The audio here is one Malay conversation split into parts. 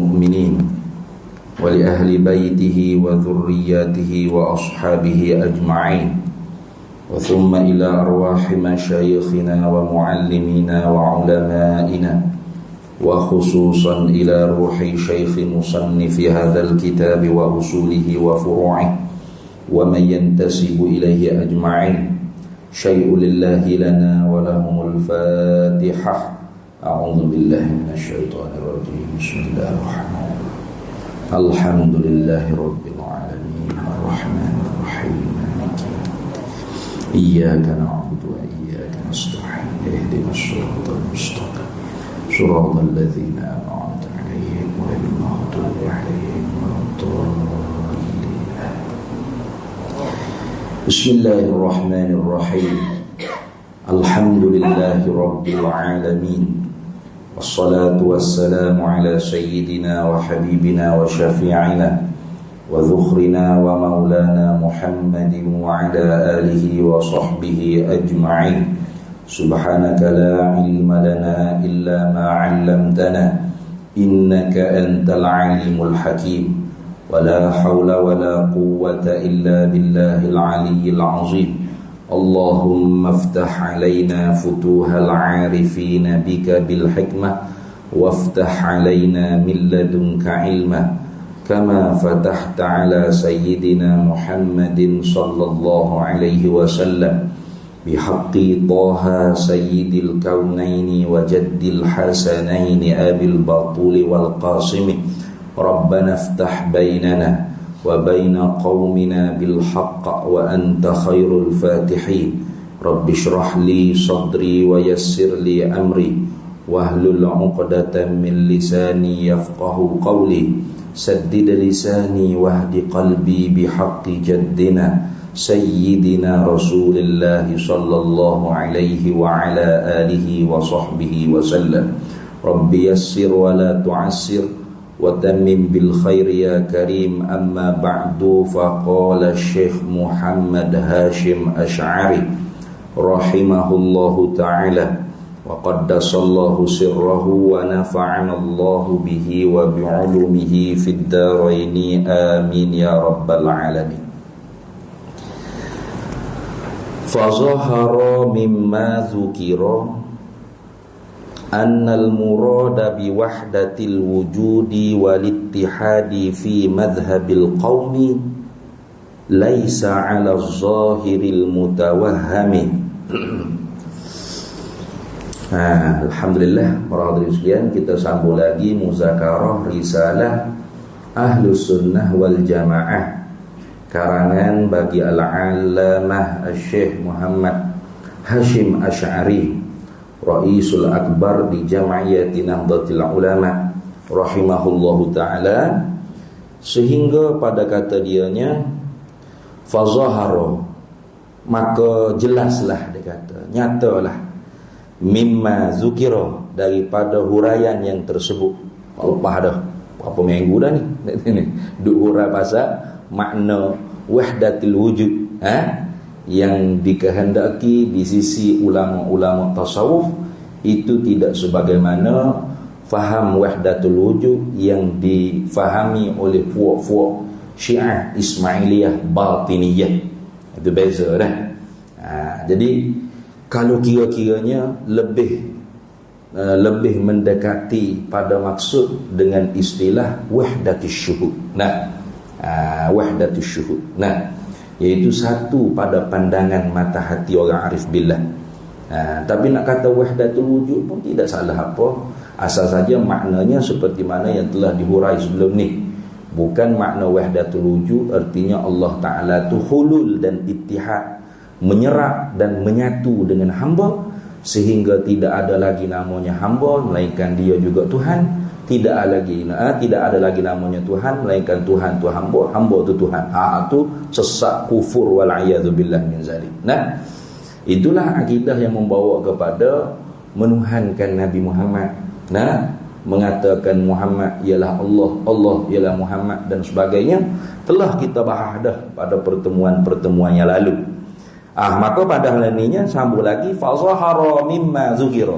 المؤمنين ولأهل بيته وذرياته وأصحابه أجمعين وثم إلى أرواح مشايخنا ومعلمينا وعلمائنا وخصوصا إلى روح شيخ مصنف هذا الكتاب وأصوله وفروعه ومن ينتسب إليه أجمعين شيء لله لنا ولهم الفاتحة. أعوذ بالله من الشيطان الرجيم. بسم الله الرحمن الرحيم. الحمد لله رب العالمين الرحمن الرحيم مالك يوم الدين إياك نعبد وإياك نستعين اهدنا الصراط المستقيم صراط الذين أنعمت عليهم غير المغضوب عليهم ولا الضالين. بسم الله الرحمن الرحيم. الحمد لله رب العالمين والصلاة والسلام على سيدنا وحبيبنا وشفيعنا وذخرنا ومولانا محمد وعلى آله وصحبه أجمعين. سبحانك لا علم لنا إلا ما علمتنا إنك أنت العليم الحكيم ولا حول ولا قوة إلا بالله العلي العظيم. اللهم افتح علينا فتوح العارفين بك بالحكمة وافتح علينا من لدنك علما كما فتحت على سيدنا محمد صلى الله عليه وسلم بحق طه سيد الكونين وجد الحسنين أبي البطول والقاسم. ربنا افتح بيننا وبين قومنا بالحق وأنت خير الفاتحين. رب اشرح لي صدري ويسر لي أمري واحلل عقدة من لساني يفقه قولي سدد لساني واهد قلبي بحق جدنا سيدنا رسول الله صلى الله عليه وعلى آله وصحبه وسلم. رب يسر ولا تعسر وتمم بالخير يا كريم. أما بعد فقال الشيخ محمد هاشم أشعري رحمه الله تعالى وقدس الله سره ونفعنا الله به وبعلومه في الدارين آمين يا رب العالمين. فظهر مما ذكر أن المراد بوحدة الوجود والاتحاد في مذهب القوم ليس على الظاهر المتوهم. Alhamdulillah, para hadirin sekalian, kita sambung lagi muzakarah risalah Ahlus Sunnah wal Jamaah karangan bagi Al-Allamah Syekh Muhammad Hashim Asy'ari Raisul Akbar di Jam'iyati Nahdlatul Ulama rahimahullahu ta'ala, sehingga pada kata dianya fazahara, maka jelaslah, dia kata nyatalah, mimma zukira, daripada huraian yang tersebut. Lepas dah berapa minggu dah ni duk hurai pasal makna wahdatul wujud yang dikehendaki di sisi ulama-ulama tasawuf itu tidak sebagaimana faham wahdatul wujud yang difahami oleh puak-puak Syiah Ismailiyah Batiniyah. Itu beza dah. Jadi kalau kira-kiranya lebih mendekati pada maksud dengan istilah wahdatus syuhud. Wahdatus syuhud. Iaitu satu pada pandangan mata hati orang arif billah. Tapi nak kata wahdatul wujud pun tidak salah apa, asal saja maknanya seperti mana yang telah dihurai sebelum ni. Bukan makna wahdatul wujud artinya Allah Ta'ala tu hulul dan ittihad, menyerap dan menyatu dengan hamba sehingga tidak ada lagi namanya hamba melainkan dia juga Tuhan. Tidak ada lagi namanya Tuhan melainkan Tuhan tu hamba, hamba tu Tuhan. Itu sesat kufur wal a'yadu billah min zalik. Itulah akidah yang membawa kepada menuhankan Nabi Muhammad. Mengatakan Muhammad ialah Allah, Allah ialah Muhammad dan sebagainya, telah kita bahas dah pada pertemuan-pertemuan yang lalu. Maka pada hal ininya sambung lagi fazahara mimma zuhira.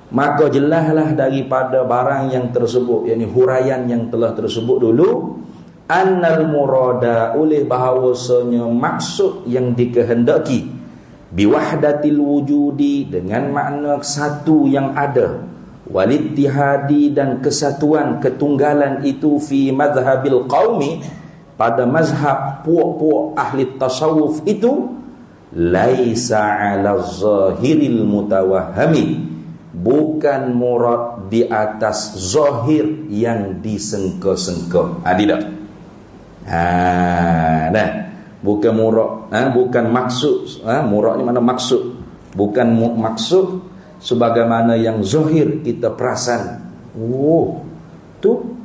Maka jelaslah daripada barang yang tersebut, yakni huraian yang telah tersebut dulu, annal murada, oleh bahawasanya maksud yang dikehendaki, biwahdatil wujudi, dengan makna satu yang ada, walittihadi, dan kesatuan ketunggalan itu, fi madhhabil qaumi, pada mazhab puak-puak ahli tasawuf itu, laisa ala zahiril mutawahhami, bukan murad di atas zahir yang disengka-sengka. Tidak. Nah, bukan murad, bukan maksud. Murad ni mana maksud? Bukan maksud sebagaimana yang zahir kita perasan. Oh, tu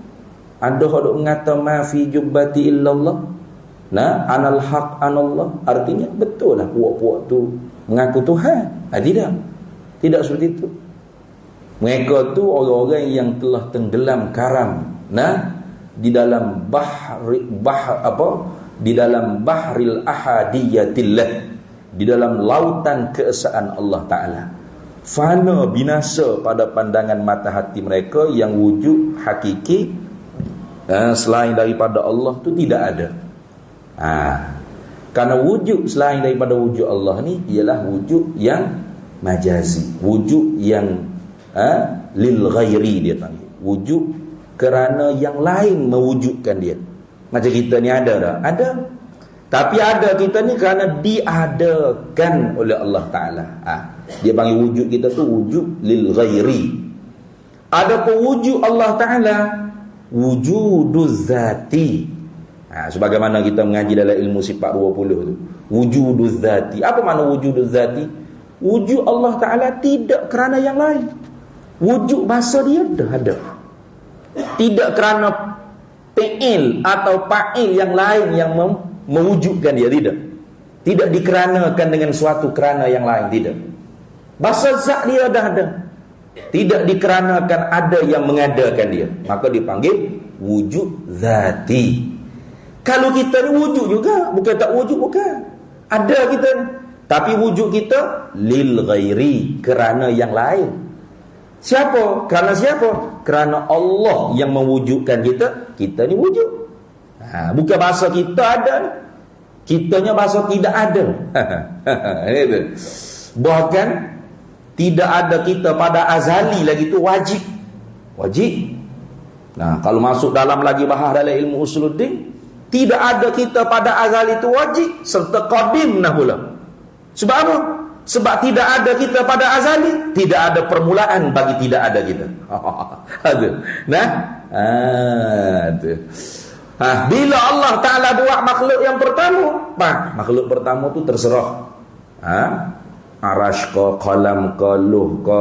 ada hok mengata ma fi jubbati illallah. Nah, anal haq anallah, artinya betul lah puak-puak tu mengaku Tuhan. Tidak seperti itu. Mereka tu orang-orang yang telah tenggelam karam, di dalam di dalam bahril ahadiyatillah, di dalam lautan keesaan Allah Ta'ala. Fana, binasa pada pandangan mata hati mereka, yang wujud hakiki selain daripada Allah tu tidak ada. Karena wujud selain daripada wujud Allah ni ialah wujud yang majazi, wujud yang lil ghairi, dia panggil wujud kerana yang lain mewujudkan dia. Macam kita ni ada tak? Ada. Tapi ada kita ni kerana diadakan oleh Allah Ta'ala. Dia panggil wujud kita tu wujud lil ghairi. Adapun wujud Allah Ta'ala wujuduz zati. Sebagaimana kita mengaji dalam ilmu sifat 20 tu, wujuduz zati. Apa makna wujuduz zati? Wujud Allah Ta'ala tidak kerana yang lain. Wujud bahasa dia dah ada. Tidak kerana fi'il atau fa'il yang lain yang mewujudkan dia, tidak. Tidak dikeranakan dengan suatu kerana yang lain, tidak. Bahasa zat dia dah ada. Tidak dikeranakan ada yang mengadakan dia, maka dipanggil wujud zati. Kalau kita ni wujud juga, bukan tak wujud, bukan. Ada kita ni, tapi wujud kita lil ghairi, kerana yang lain. Siapa? Kerana siapa? Kerana Allah yang mewujudkan kita. Kita ni wujud. Bukan bahasa kita ada, kitanya bahasa tidak ada. Bahkan tidak ada kita pada azali lagi tu wajib. Kalau masuk dalam lagi bahas dalam ilmu usuluddin, tidak ada kita pada azali tu wajib, serta qadim pula. Sebab apa? Sebab tidak ada kita pada azali, tidak ada permulaan bagi tidak ada kita. Bila Allah Ta'ala buat makhluk yang pertama, makhluk pertama tu terserah. Arash ke, qalam ke, luh ke,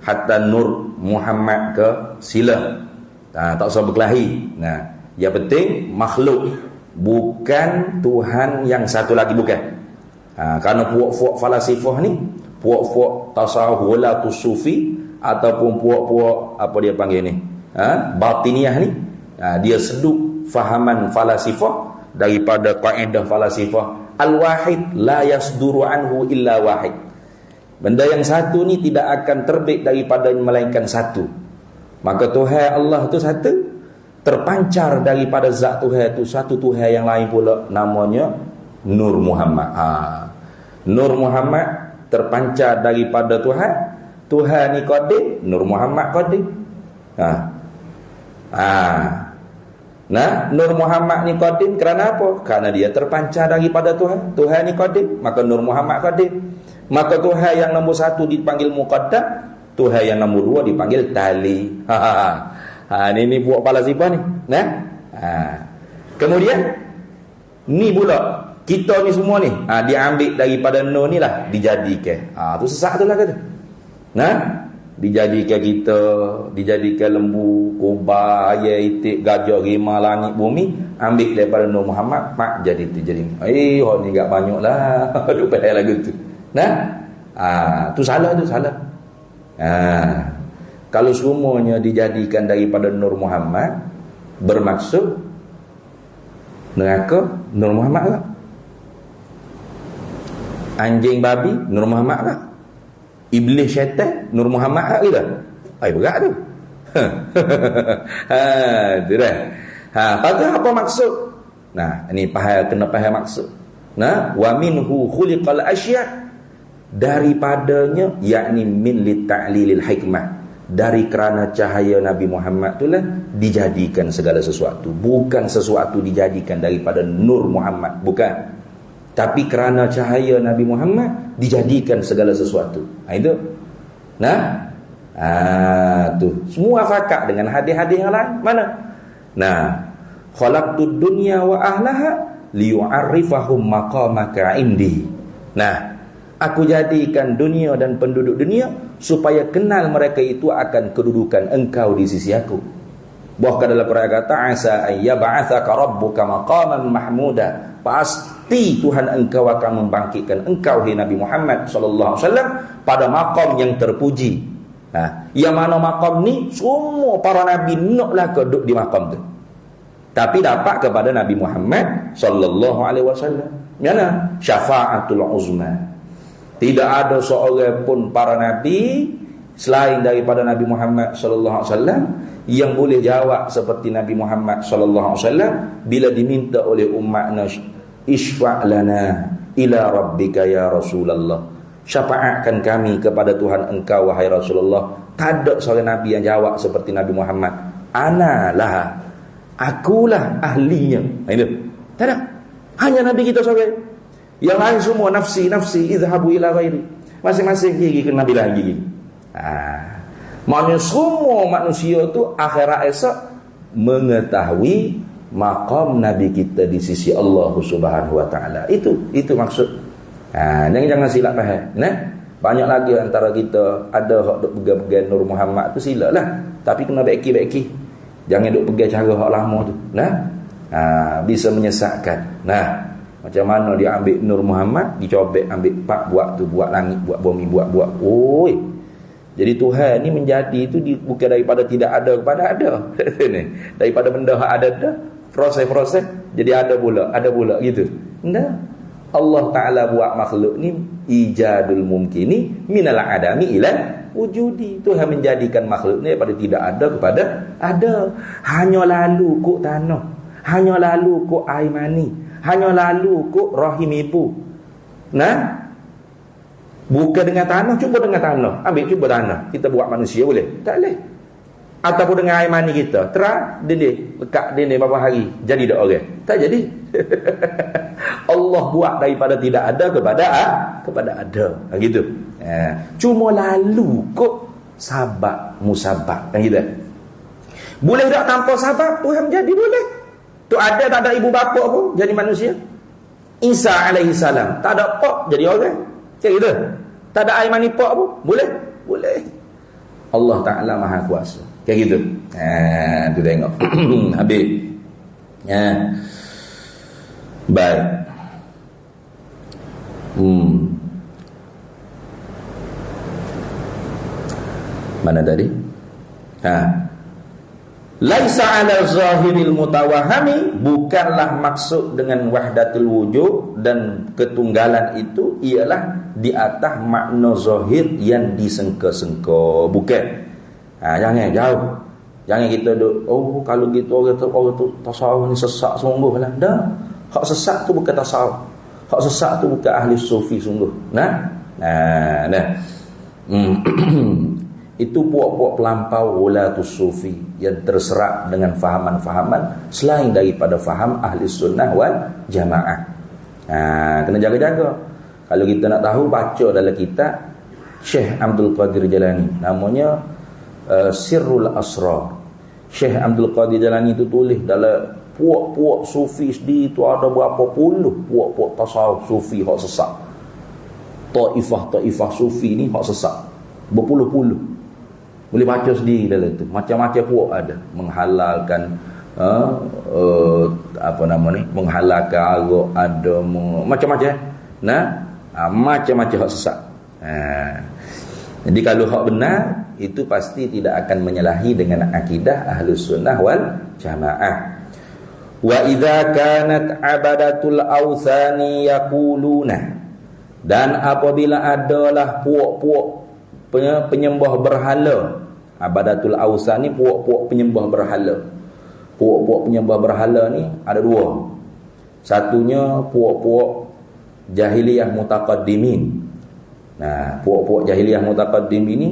hatta nur Muhammad ke, sila. Tak usah berkelahi. Yang penting makhluk, bukan Tuhan yang satu lagi, bukan. Kerana puak-puak falasifah ni, puak-puak tasawuf walatus sufi, ataupun puak-puak apa dia panggil ni, batiniyah ni, dia seduk fahaman falasifah daripada kaedah falasifah al-wahid la yasduru anhu illa wahid. Benda yang satu ni tidak akan terbit daripada melainkan satu. Maka Tuhan Allah tu satu, terpancar daripada zat Tuhan tu satu Tuhan yang lain pula, namanya Nur Muhammad. Nur Muhammad terpancar daripada Tuhan. Tuhan ni qadim, Nur Muhammad qadim. Nur Muhammad ni qadim kerana apa? Kerana dia terpancar daripada Tuhan. Tuhan ni qadim, maka Nur Muhammad qadim. Maka Tuhan yang nombor satu dipanggil muqaddam, Tuhan yang nombor dua dipanggil tali. Ni buat falasifah ni. Kemudian ni pula kita ni semua ni, diambil daripada Nur ni lah, dijadikan. Tu sesat tu lah kata. Dijadikan kita, dijadikan lembu, kobra, ayam, itik, gajah, rimau, langit, bumi, ambil daripada Nur Muhammad, jadi tu jadi. Hok ni gak banyak lah. Duk pandai lagu tu. Tu salah, tu salah. Kalau semuanya dijadikan daripada Nur Muhammad, bermaksud neraka Nur Muhammad lah. Anjing babi Nur Muhammad lah. Iblis syaitan, Nur Muhammad kita. Ai berat tu. Tu dah. Pada apa maksud? Nah, ini kena faham maksud. Nah, wa minhu khuliqal asya', daripadanya, yakni min li ta'lilil hikmah, dari kerana cahaya Nabi Muhammad itulah dijadikan segala sesuatu. Bukan sesuatu dijadikan daripada Nur Muhammad, bukan. Tapi kerana cahaya Nabi Muhammad dijadikan segala sesuatu. Itu. Nah, tu semua fakak dengan hadis-hadis yang lain. Mana? Nah, khalaqtud dunya wa ahlaha liyu'arrifahum maqamaka indi. Nah, aku jadikan dunia dan penduduk dunia supaya kenal mereka itu akan kedudukan engkau di sisi aku. Bahkan dalam Quran kata, asa ayyab'atsaka rabbuka maqaman mahmuda. Pasti Tuhan engkau akan membangkitkan engkau, hai Nabi Muhammad sallallahu alaihi wasallam, pada maqam yang terpuji. Nah, yang mana maqam ni semua para nabi naklah duduk di maqam tu. Tapi dapat kepada Nabi Muhammad sallallahu alaihi wasallam. Mana? Syafaatul uzma. Tidak ada seorang pun para nabi selain daripada Nabi Muhammad sallallahu alaihi wasallam yang boleh jawab seperti Nabi Muhammad sallallahu alaihi wasallam bila diminta oleh umatnya, isfa' lana ila rabbika ya Rasulullah. Syafaatkan kami kepada Tuhan engkau wahai Rasulullah. Tak ada seorang nabi yang jawab seperti Nabi Muhammad. Ana lah, akulah ahlinya. Itu. Tak ada. Hanya nabi kita seorang. Yang lain semua nafsi, izhabu ila ghairi. Masing-masing gigi ke nabi lagi. Maknanya semua manusia tu akhirat esok mengetahui maqam nabi kita di sisi Allah Subhanahu wa taala. Itu maksud. Jangan silap faham. Nah, banyak lagi antara kita ada hak duk pegang-pegang Nur Muhammad tu silalah. Tapi kena baiki-baiki. Jangan duk pegang cara hak lama tu. Nah. Bisa menyesatkan. Nah, macam mana dia ambil Nur Muhammad, dicobek, ambil pak, buat langit, buat bumi, buat. Oi. Jadi Tuhan ni menjadi itu bukan daripada tidak ada kepada ada. Daripada benda yang ada, proses-proses jadi ada pula gitu. Nah, Allah Ta'ala buat makhluk ni ijadul mumkini minal adami ila wujudi. Tuhan menjadikan makhluk ni daripada tidak ada kepada ada. Hanya lalu kok tanah, hanya lalu kok air mani, hanya lalu kok rahim ibu. Nah, bukan dengan tanah, cuba dengan tanah. Cuba tanah. Kita buat manusia boleh? Tak boleh. Ataupun dengan air mani kita. Terang, dinding. Lekat dinding berapa hari. Jadi dah orang. Tak jadi. Allah buat daripada tidak ada kepada ada. Gitu. Cuma lalu kok sabab musabab. Kan gitu. Boleh tak tanpa sabab Tuhan menjadi? Boleh. Tu ada tak ada ibu bapa pun jadi manusia. Isa alaihi salam. Tak ada pak jadi orang. Macam gitu. Tak ada air mani pak pun boleh? Boleh. Allah Ta'ala Maha Kuasa. Kayak gitu. Tu tengok. Habis. Baik. Mana tadi? Laisa ala zahiril mutawahami, bukanlah maksud dengan wahdatul wujud dan ketunggalan itu ialah di atas makna zahir yang disengka-sengka. Bukan. Jangan jauh. Jangan kita duk, kalau gitu orang tu tasawuf ni sesat sungguh lah. Dah. Hak sesat tu bukan tasawuf. Hak sesat tu bukan ahli sufi sungguh. Nah. Itu puak-puak pelampau ulatus sufi yang terserak dengan fahaman-fahaman selain daripada faham ahli sunnah wal jamaah. Kena jaga-jaga. Kalau kita nak tahu, baca dalam kitab Syekh Abdul Qadir Jalani, namanya Sirrul Asrar. Syekh Abdul Qadir Jalani itu tulis dalam puak-puak sufi sendiri itu ada berapa puluh puak-puak tasawuf sufi hak sesat. Taifah sufi ni hak sesat berpuluh-puluh. Boleh baca sendiri dalam tu. Macam-macam puak ada menghalalkan menghalalkan arak, ada macam-macam. Macam-macam hak sesat. Jadi kalau hak benar itu pasti tidak akan menyalahi dengan akidah Ahlus Sunnah wal Jamaah. Wa idza kanat abadatul authani yaquluna, dan apabila adalah puak-puak penyembah berhala. Abadatul Awsan ni puak-puak penyembah berhala. Puak-puak penyembah berhala ni ada dua. Satunya puak-puak jahiliyah mutaqaddimin. Nah, puak-puak jahiliyah mutaqaddimin ni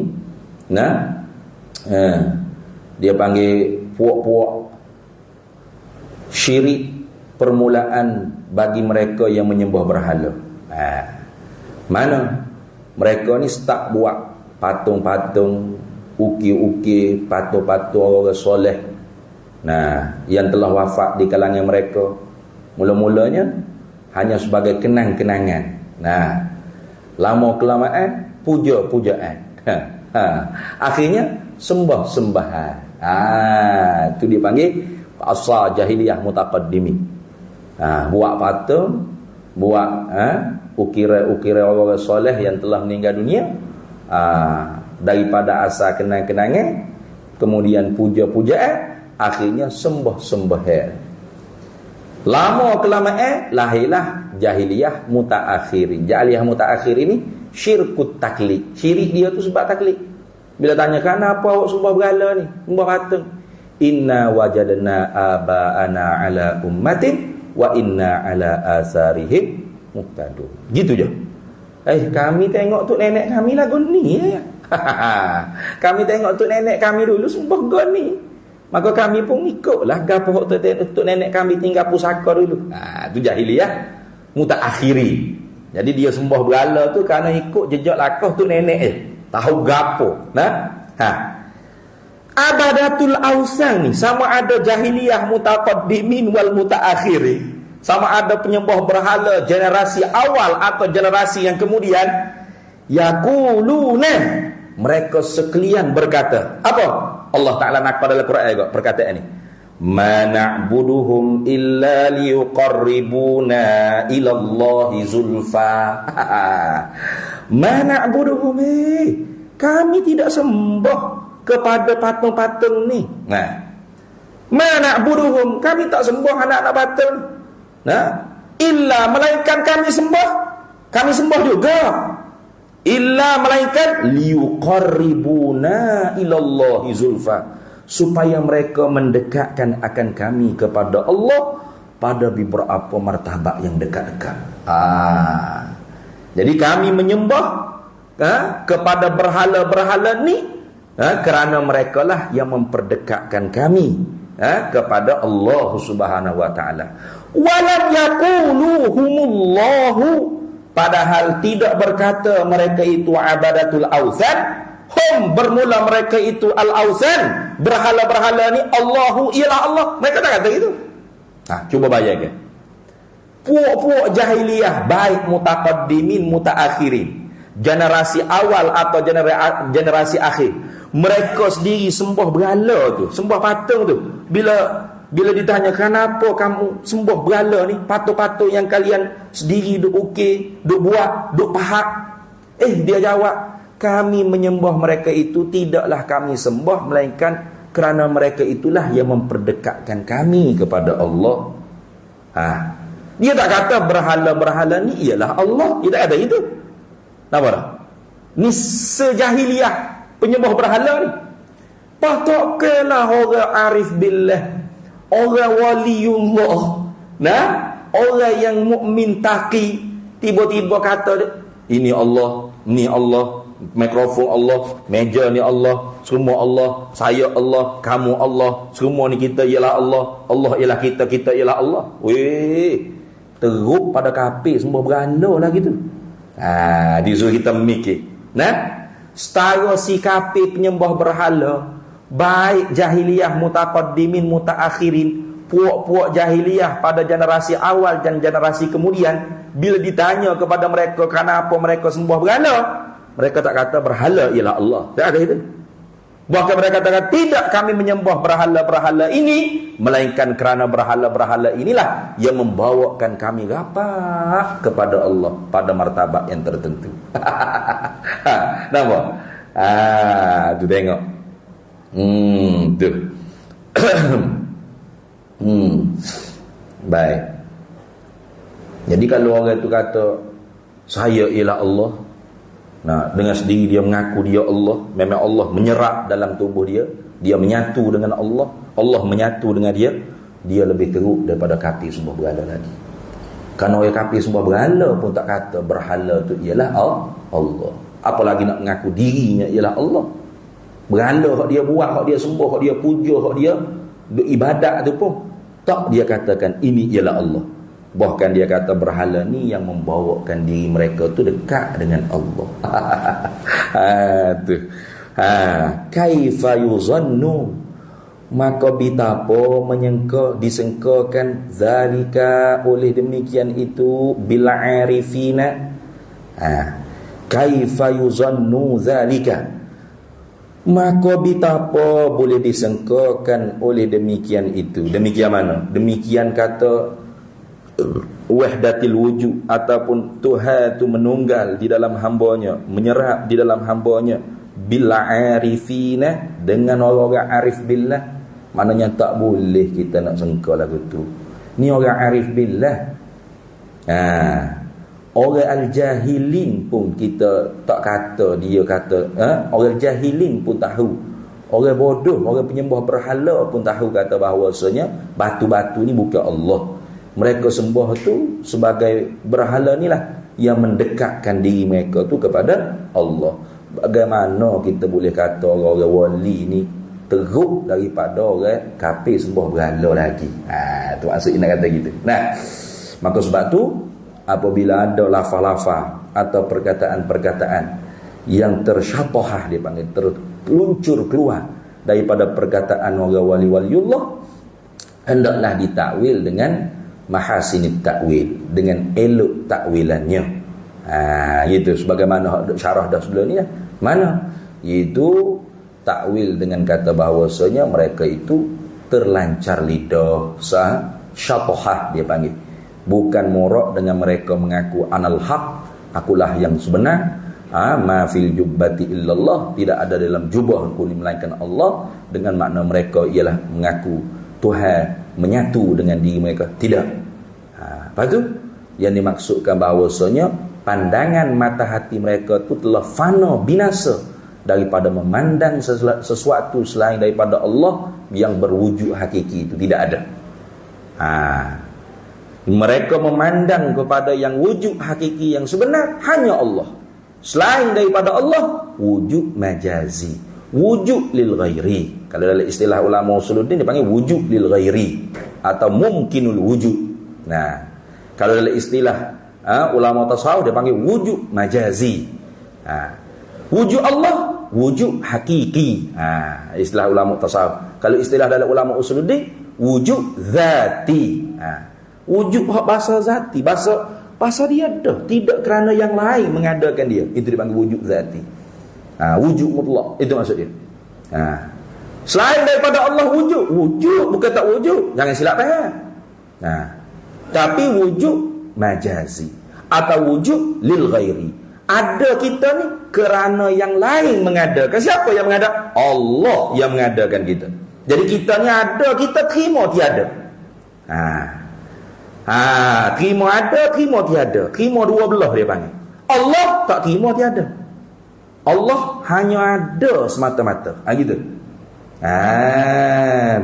dia panggil puak-puak syirik permulaan bagi mereka yang menyembah berhala. Mana mereka ni start buat patung-patung, ukir-ukir, patung-patung orang soleh. Yang telah wafat di kalangan mereka. Mula-mulanya hanya sebagai kenang-kenangan. Lama-kelamaan puja-pujaan. Akhirnya sembah-sembahan. Itu dipanggil asal jahiliyah mutaqaddimin. Buat patung, buat ukiran-ukiran orang soleh yang telah meninggal dunia, daripada asal kenang-kenangan, kemudian puja-pujaan, akhirnya sembah-sembahan. Lama kelamaan lahirlah jahiliyah mutaakhirin. Jahiliyah mutaakhirin ini syirkut taklid. Syirik dia tu sebab taklid. Bila tanya, kenapa awak sembah berhala ni, sembah patung? Inna wajadna aba'ana ala ummatin wa inna ala asarihim muqtadun. Gitu je. Kami tengok tok nenek kami lagu ni ya. Kami tengok tok nenek kami dulu sembah gon ni. Maka kami pun ikutlah gapo tok nenek kami tinggal pusaka dulu. Tu jahiliyah mutaakhiri. Jadi dia sembah berhala tu kerana ikut jejak lakah tok nenek tahu gapo. Abadatul Awsan ni sama ada jahiliyah mutaqaddimin wal mutaakhiri. Sama ada penyembah berhala generasi awal atau generasi yang kemudian. Yaquluna, mereka sekalian berkata, apa? Allah Ta'ala nak pada Al-Quran juga perkataan ni. Ma na'buduhum illa liyuqarribuna ilallahi zulfa. Ma na'buduhum, kami tidak sembah kepada patung-patung ni. Ma na'buduhum, kami tak sembah anak-anak patung. Illa, melainkan kami sembah juga. Illa, melainkan liyuqarribuna ilallahi zulfa, supaya mereka mendekatkan akan kami kepada Allah pada beberapa martabat yang dekat-dekat. Jadi kami menyembah kepada berhala-berhala ni kerana mereka lah yang memperdekatkan kami kepada Allah Subhanahu wa taala. Walam yaquluhumullahu, padahal tidak berkata mereka itu abadatul awsan. Bermula mereka itu al-awsan, berhala-berhala ni Allahu ialah Allah. Mereka tak kata itu. Cuba bayangkan. Puak-puak jahiliyah, baik mutaqaddimin, mutaakhirin, generasi awal atau generasi akhir, mereka sendiri sembah berhala tu, sembah patung tu. Bila ditanya, kenapa kamu sembah berhala ni, patung-patung yang kalian sendiri duk ukir, duk buat, duk pahat? Dia jawab, kami menyembah mereka itu tidaklah kami sembah, melainkan kerana mereka itulah yang memperdekatkan kami kepada Allah. Dia tak kata berhala-berhala ni ialah Allah. Dia tak kata itu. Nampak tak? Ni sejahiliyah penyembah berhala ni. Patutlah orang arif billah, orang waliullah, orang yang mukmin taqi, tiba-tiba kata ini Allah, ni Allah, mikrofon Allah, meja ni Allah, semua Allah, saya Allah, kamu Allah, semua ni kita ialah Allah, Allah ialah kita, kita ialah Allah. Teruk pada kafir sembah berhala lah gitu. Disuruh kita mikir. Setara si kafir penyembah berhala, baik jahiliyah mutaqaddimin, mutaakhirin, puak-puak jahiliyah pada generasi awal dan generasi kemudian, bila ditanya kepada mereka kenapa mereka sembah berhala, mereka tak kata berhala ialah Allah. Tak ada itu. Bahkan mereka katakan, tidak, kami menyembah berhala-berhala ini, melainkan kerana berhala-berhala inilah yang membawakan kami rapat kepada Allah pada martabat yang tertentu. Nampak? Tu tengok. Tu. Baik. Jadi kalau orang itu kata saya ialah Allah, Nah, dengan sendiri dia mengaku dia Allah, memang Allah menyerap dalam tubuh dia, dia menyatu dengan Allah, Allah menyatu dengan dia, dia lebih teruk daripada kafir sembah berhala lagi. Kerana orang kafir sembah berhala pun tak kata berhala tu ialah Allah. Apalagi nak mengaku dirinya ialah Allah. Berhala hak dia buat, hak dia sembah, hak dia puja, hak dia ibadat tu pun tak dia katakan ini ialah Allah. Bahkan dia kata berhala ni yang membawakan diri mereka tu dekat dengan Allah. Tu. Kaifa yuzannu, maka betapa disengkakan zalika oleh demikian itu bil arifina. Kaifa yuzannu zalika, maka betapa boleh disengkakan oleh demikian itu. Demikian mana? Demikian kata wahdatil wujud, ataupun Tuhan tu menunggal di dalam hambanya, menyerap di dalam hambanya, bil arifina, dengan orang-orang arif billah. Maknanya tak boleh kita nak sangka lagu tu ni orang arif billah. Orang al-jahilin pun kita tak kata dia kata, orang jahilin pun tahu, orang bodoh, orang penyembah berhala pun tahu kata bahawasanya batu-batu ni bukan Allah. Mereka sembah tu sebagai berhala ni lah yang mendekatkan diri mereka tu kepada Allah. Bagaimana kita boleh kata orang-orang wali ni teruk daripada orang kafir sembah berhala lagi? Tu maksud nak kata gitu. Nah, maka sebab tu apabila ada lafaz-lafaz atau perkataan-perkataan yang tersyatahah, dia panggil terluncur keluar daripada perkataan orang wali-waliullah, hendaklah ditakwil dengan mahasinit takwil, dengan elok takwilannya. Itu sebagaimana syarah dah sebelum ni mana itu takwil dengan kata bahawasanya mereka itu terlancar lidah, syatahah dia panggil. Bukan murak dengan mereka mengaku anal haq, akulah yang sebenar. Ma fil jubbati illallah, tidak ada dalam jubah kuli melainkan Allah, dengan makna mereka ialah mengaku Tuhan menyatu dengan diri mereka. Tidak. Lepas tu yang dimaksudkan bahawasanya pandangan mata hati mereka tu telah fana, binasa daripada memandang sesuatu selain daripada Allah yang berwujud hakiki itu tidak ada. Mereka memandang kepada yang wujud hakiki yang sebenar hanya Allah. Selain daripada Allah wujud majazi, wujud lil ghairi. Kalau dalam istilah ulama usuluddin dia panggil wujud lil ghairi atau mungkinul wujud. Nah, kalau dalam istilah ulama tasawuf dia panggil wujud majazi. Wujud Allah wujud hakiki. Istilah ulama tasawuf. Kalau istilah dalam ulama usuluddin wujud zati. Wujud bahasa zati, bahasa dia dah tidak kerana yang lain mengadakan dia, itu dipanggil wujud zati. Wujud mutlak, itu maksud dia. Selain daripada Allah wujud bukan tak wujud, jangan silap faham. Tapi wujud majazi atau wujud lil ghairi. Ada kita ni kerana yang lain mengadakan. Siapa yang mengadakan? Allah yang mengadakan kita. Jadi kita ni ada, kita terima tiada. Terima ada, terima tiada. Terima dua belah dia panggil. Allah tak terima tiada. Allah hanya ada semata-mata. Gitu.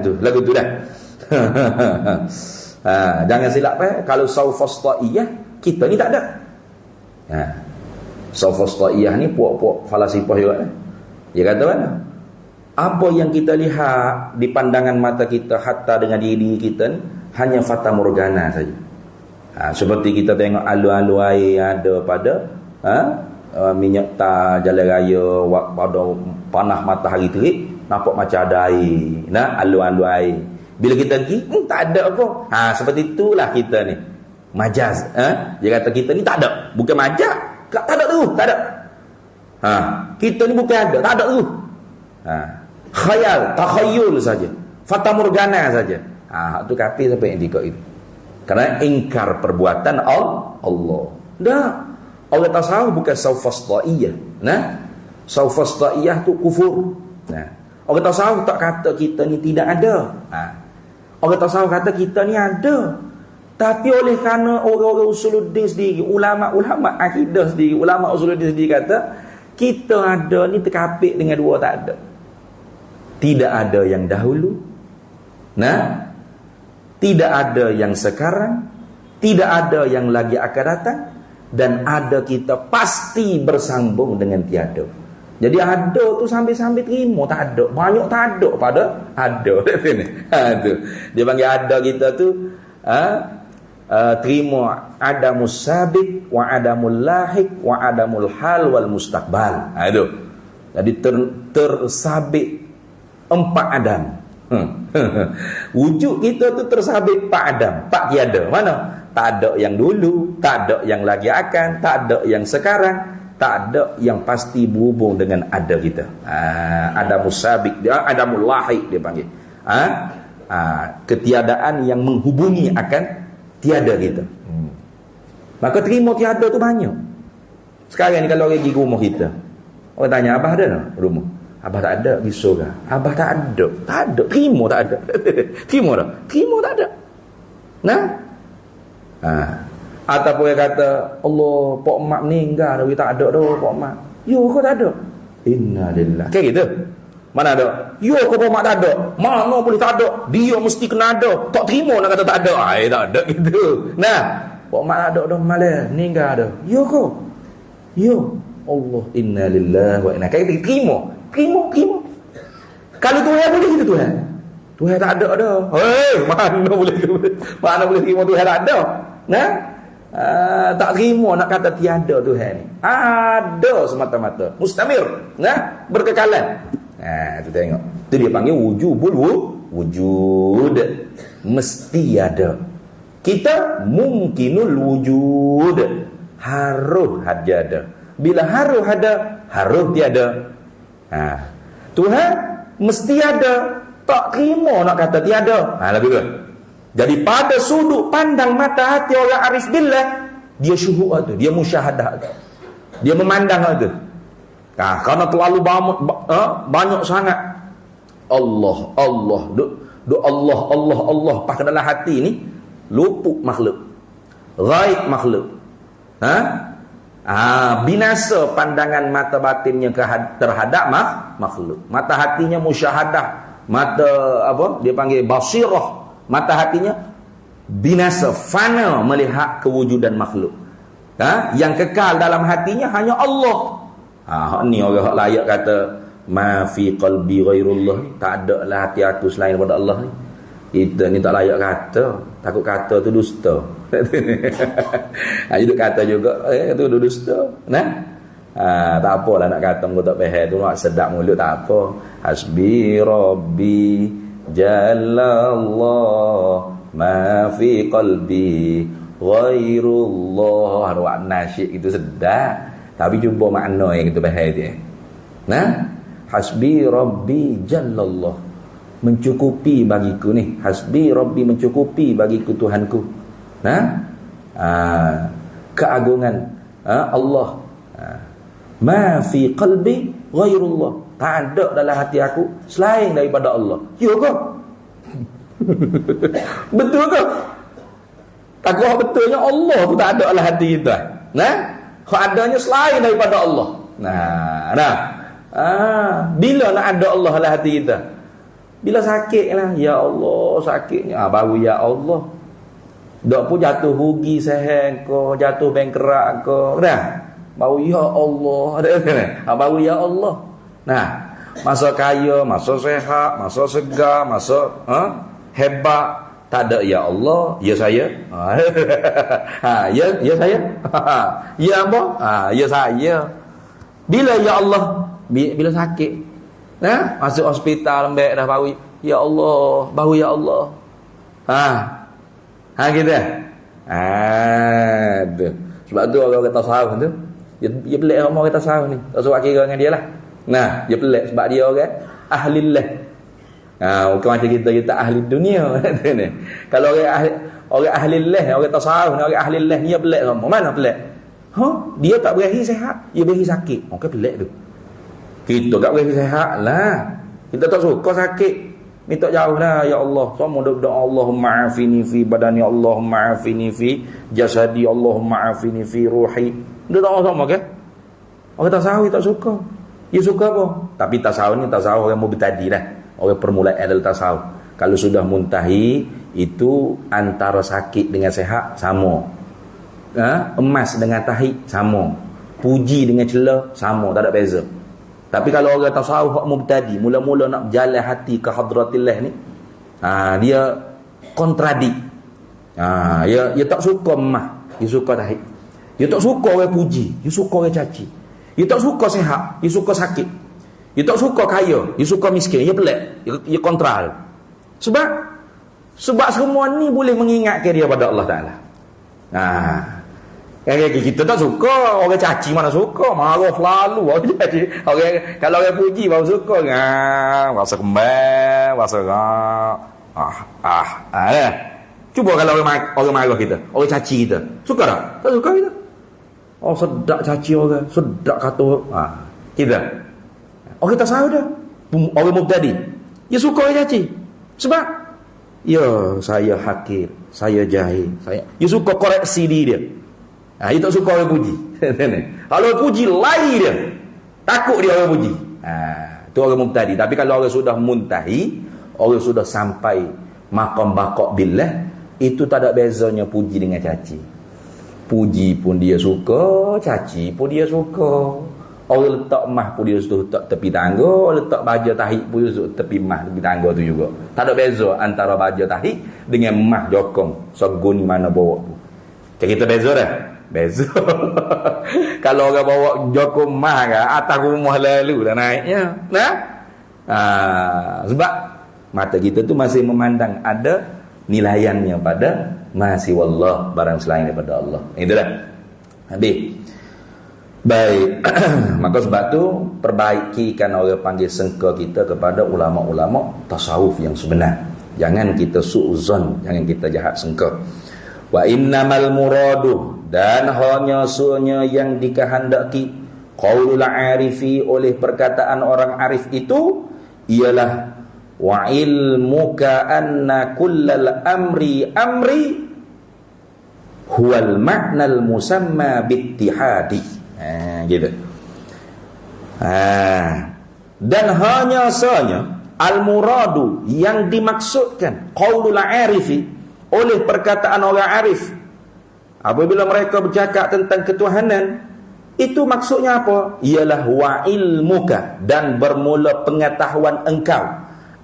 Tu lagu tu dah. Jangan silap kalau saufasta'iyah kita ni tak ada. Saufasta'iyah ni puak-puak falasifah juga. Dia kata mana? Apa yang kita lihat di pandangan mata kita hatta dengan diri kita ni hanya fata morgana saja. Seperti kita tengok alu-alu air yang ada pada minyak tar jalan raya pada panah matahari terik, nampak macam ada air. Alu-alu air. Bila kita pergi, tak ada apa. Seperti itulah kita ni. Majaz. Dia kata kita ni tak ada. Bukan majaz. Tak ada tu. Tak ada. Kita ni bukan ada. Tak ada tu. Khayal. Takhayul saja. Fata morgana saja. Itu kafir sampai yang dikau itu. Kerana ingkar perbuatan Allah. Dah. Orang tasawuf bukan saufasta'iyah. Saufasta'iyah tu kufur. Orang tasawuf tak kata kita ni tidak ada. Orang tasawuf kata kita ni ada. Tapi oleh kerana orang-orang usuluddin sendiri, ulama-ulama akidah sendiri, ulama usuluddin sendiri kata kita ada ni terkapit dengan dua tak ada. Tidak ada yang dahulu, tidak ada yang sekarang, tidak ada yang lagi akan datang, dan ada kita pasti bersambung dengan tiada. Jadi ada tu sambil-sambil terima tak ada, banyak tak ada pada ada. Tu dia panggil ada kita tu terima adamus sabiq wa adamul lahiq wa adamul hal wal mustaqbal. Itu jadi tersabit 4 Adam. Wujud kita tu tersabit 4 Adam, 4 tiada. Mana? Tak ada yang dulu, tak ada yang lagi akan, tak ada yang sekarang, tak ada yang pasti berhubung dengan ada kita. Adamus sabiq, adamul lahiq dia panggil. Ketiadaan yang menghubungi akan tiada kita. Maka terima tiada tu banyak. Sekarang ni kalau orang pergi rumah kita, orang tanya, abah ada tak rumah? Abah tak ada, pergi surga. Abah tak ada. Tak ada, terima tak ada. Terima tak? Terima tak ada. Ataupun dia kata, Allah, Pak Mak meninggal, dia tak ada dah Pak Mak. Yo, kau tak ada. Innalillah. Kayak gitu. Mana ada? Yo, kau Pak Mak tak ada. Mana boleh tak ada? Dia mesti kena ada. Tak terima nak kata tak ada. Tak ada gitu. Pak Mak tak ada dah malah meninggal dah. Yo kau. Yo. Allah, innalillah wa inna. Kayak gitu. Terima. Kalau Tuhan boleh gitu Tuhan. Tuhan tak ada dah. Mana boleh terima Tuhan tak ada? Tak terima nak kata tiada Tuhan ni. Ada semata-mata. Mustamir, berkekalan. Tu tengok. Tu dia panggil wujud. Mesti ada. Kita mungkinul wujud. Harus ada. Bila harus ada, harus tiada. Tuhan mesti ada. Tak terima nak kata tiada. Lebih baik. Jadi pada sudut pandang mata hati orang arif billah, dia syuhud tu, dia musyahadah tu, dia memandang tu. Karena terlalu banyak sangat Allah pakai dalam hati ni, luput makhluk, ghaib makhluk. Binasa pandangan mata batinnya terhadap makhluk. Mata hatinya musyahadah, mata dia panggil basirah. Mata hatinya binasa, fana melihat kewujudan makhluk. Yang kekal dalam hatinya hanya Allah. Ni orang layak kata ma fi qalbi ghairullah. Tak ada lah hati aku selain daripada Allah ni. Kita ni tak layak kata. Takut kata tu dusta. Hidup kata juga tu dusta. Tak apalah nak kata kau tak faham tu, nak sedap mulut tak apa. Hasbi rabbi Jalallah ma fi qalbi ghairullah. Arwah nasyid itu sedap, tapi jumpa makna yang kita bahas dia. Hasbi rabbi Jalallah, mencukupi bagiku ni. Hasbi rabbi, mencukupi bagiku Tuhanku. Keagungan Allah. Ma fi qalbi ghairullah, tak ada dalam hati aku selain daripada Allah. Ya ke? Betul ke? Takut betulnya Allah tu tak ada dalam hati kita. Kalau adanya selain daripada Allah. Bila nak ada Allah dalam hati kita? Bila sakit lah, ya Allah sakitnya, baru ya Allah. Dok pun jatuh rugi seheng ke, jatuh bengkerak ke, baru ya Allah. Baru ya Allah. Masa kaya, masa sehat, masa segar, masa hebat, tak ada ya Allah, ya saya. Ya saya. Ya apa? Ya saya. Bila ya Allah? Bila sakit. Masuk hospital lembek dah baru ya Allah, baru ya Allah. Gitu. Sebab tu orang kata tasawuf tu, dia pelik orang kata tasawuf ni. Tak suka kira dengan dia lah. Dia pelik sebab dia orang ahlillah. Bukan macam kita ahli dunia. Kalau orang ahlillah, orang tasawuf ni, orang ahlillah ni, dia pelik sama. Mana pelik? Dia tak berakhir sehat, dia berakhir sakit. Okey, pelik tu. Kita tak berakhir sehat lah. Kita tak suka sakit. Minta jauh dah ya Allah. Semua doa Allahumma afini fi badani, Allahumma afini fi jasadi, Allahumma afini fi ruhi. Dia doa sama ke? Orang tasawuf tak suka. Dia suka apa? Tapi tasawuf ni tasawuf orang mubtadi dah. Orang permulaan adalah tasawuf. Kalau sudah muntahi, itu antara sakit dengan sehat sama. Emas dengan tahi sama. Puji dengan celah sama, tak ada beza. Tapi kalau orang tasawuf hak mubtadi, mula-mula nak berjalan hati ke hadratillah ni, dia kontradik. Dia tak suka emas, dia suka tahi. Dia tak suka orang puji, dia suka orang caci. Dia tak suka sehat, dia suka sakit. Dia tak suka kaya, dia suka miskin. Dia pelik, dia kontral. Sebab semua ni boleh mengingatkan dia pada Allah Ta'ala. Kita tak suka orang caci, mana suka, marah selalu orang caci. Kalau orang puji baru suka. Rasa kembang, rasa cuba kalau orang marah kita, orang caci kita, suka tak? Tak suka kita. Oh, sedap caci orang, sedap kata kita. Orang kita salah dah. Orang mubtadi, dia suka orang caci. Sebab saya hakir, saya jahil, dia suka koreksi diri dia. Dia tak suka orang puji. Kalau orang puji lari dia, takut dia orang puji. Itu orang mubtadi. Tapi kalau orang sudah muntahi, orang sudah sampai maqam baqa' billah, itu tak ada bezanya puji dengan caci. Puji pun dia suka, caci pun dia suka. Orang letak mah pun dia letak tepi tangga, orang letak baja tahik pun dia letak tepi mah tepi tangga tu juga. Tak ada beza antara baja tahik dengan mah jokong seguni mana bawa tu. Kita beza dah. Beza. Kalau orang bawa jokong mah ke atas rumah lalu dah naiknya. Sebab mata kita tu masih memandang ada nilaiannya pada masih wallah barang selain daripada Allah. Itu dah. Habis. Baik. Maka sebab tu perbaikikan orang panggil sengka kita kepada ulama-ulama tasawuf yang sebenar. Jangan kita su'uzon, jangan kita jahat sengka. Wa innamal muradu, dan hanya suanya yang dikehendaki qaulul arifi, oleh perkataan orang arif itu ialah wa ilmuka anna kullal amri huwal ma'nal musamma bittihadi. Gitu. Dan hanya saja al-muradu, yang dimaksudkan qaulul arifi, oleh perkataan orang arif apabila mereka bercakap tentang ketuhanan, itu maksudnya apa? Ialah wa ilmuka, dan bermula pengetahuan engkau,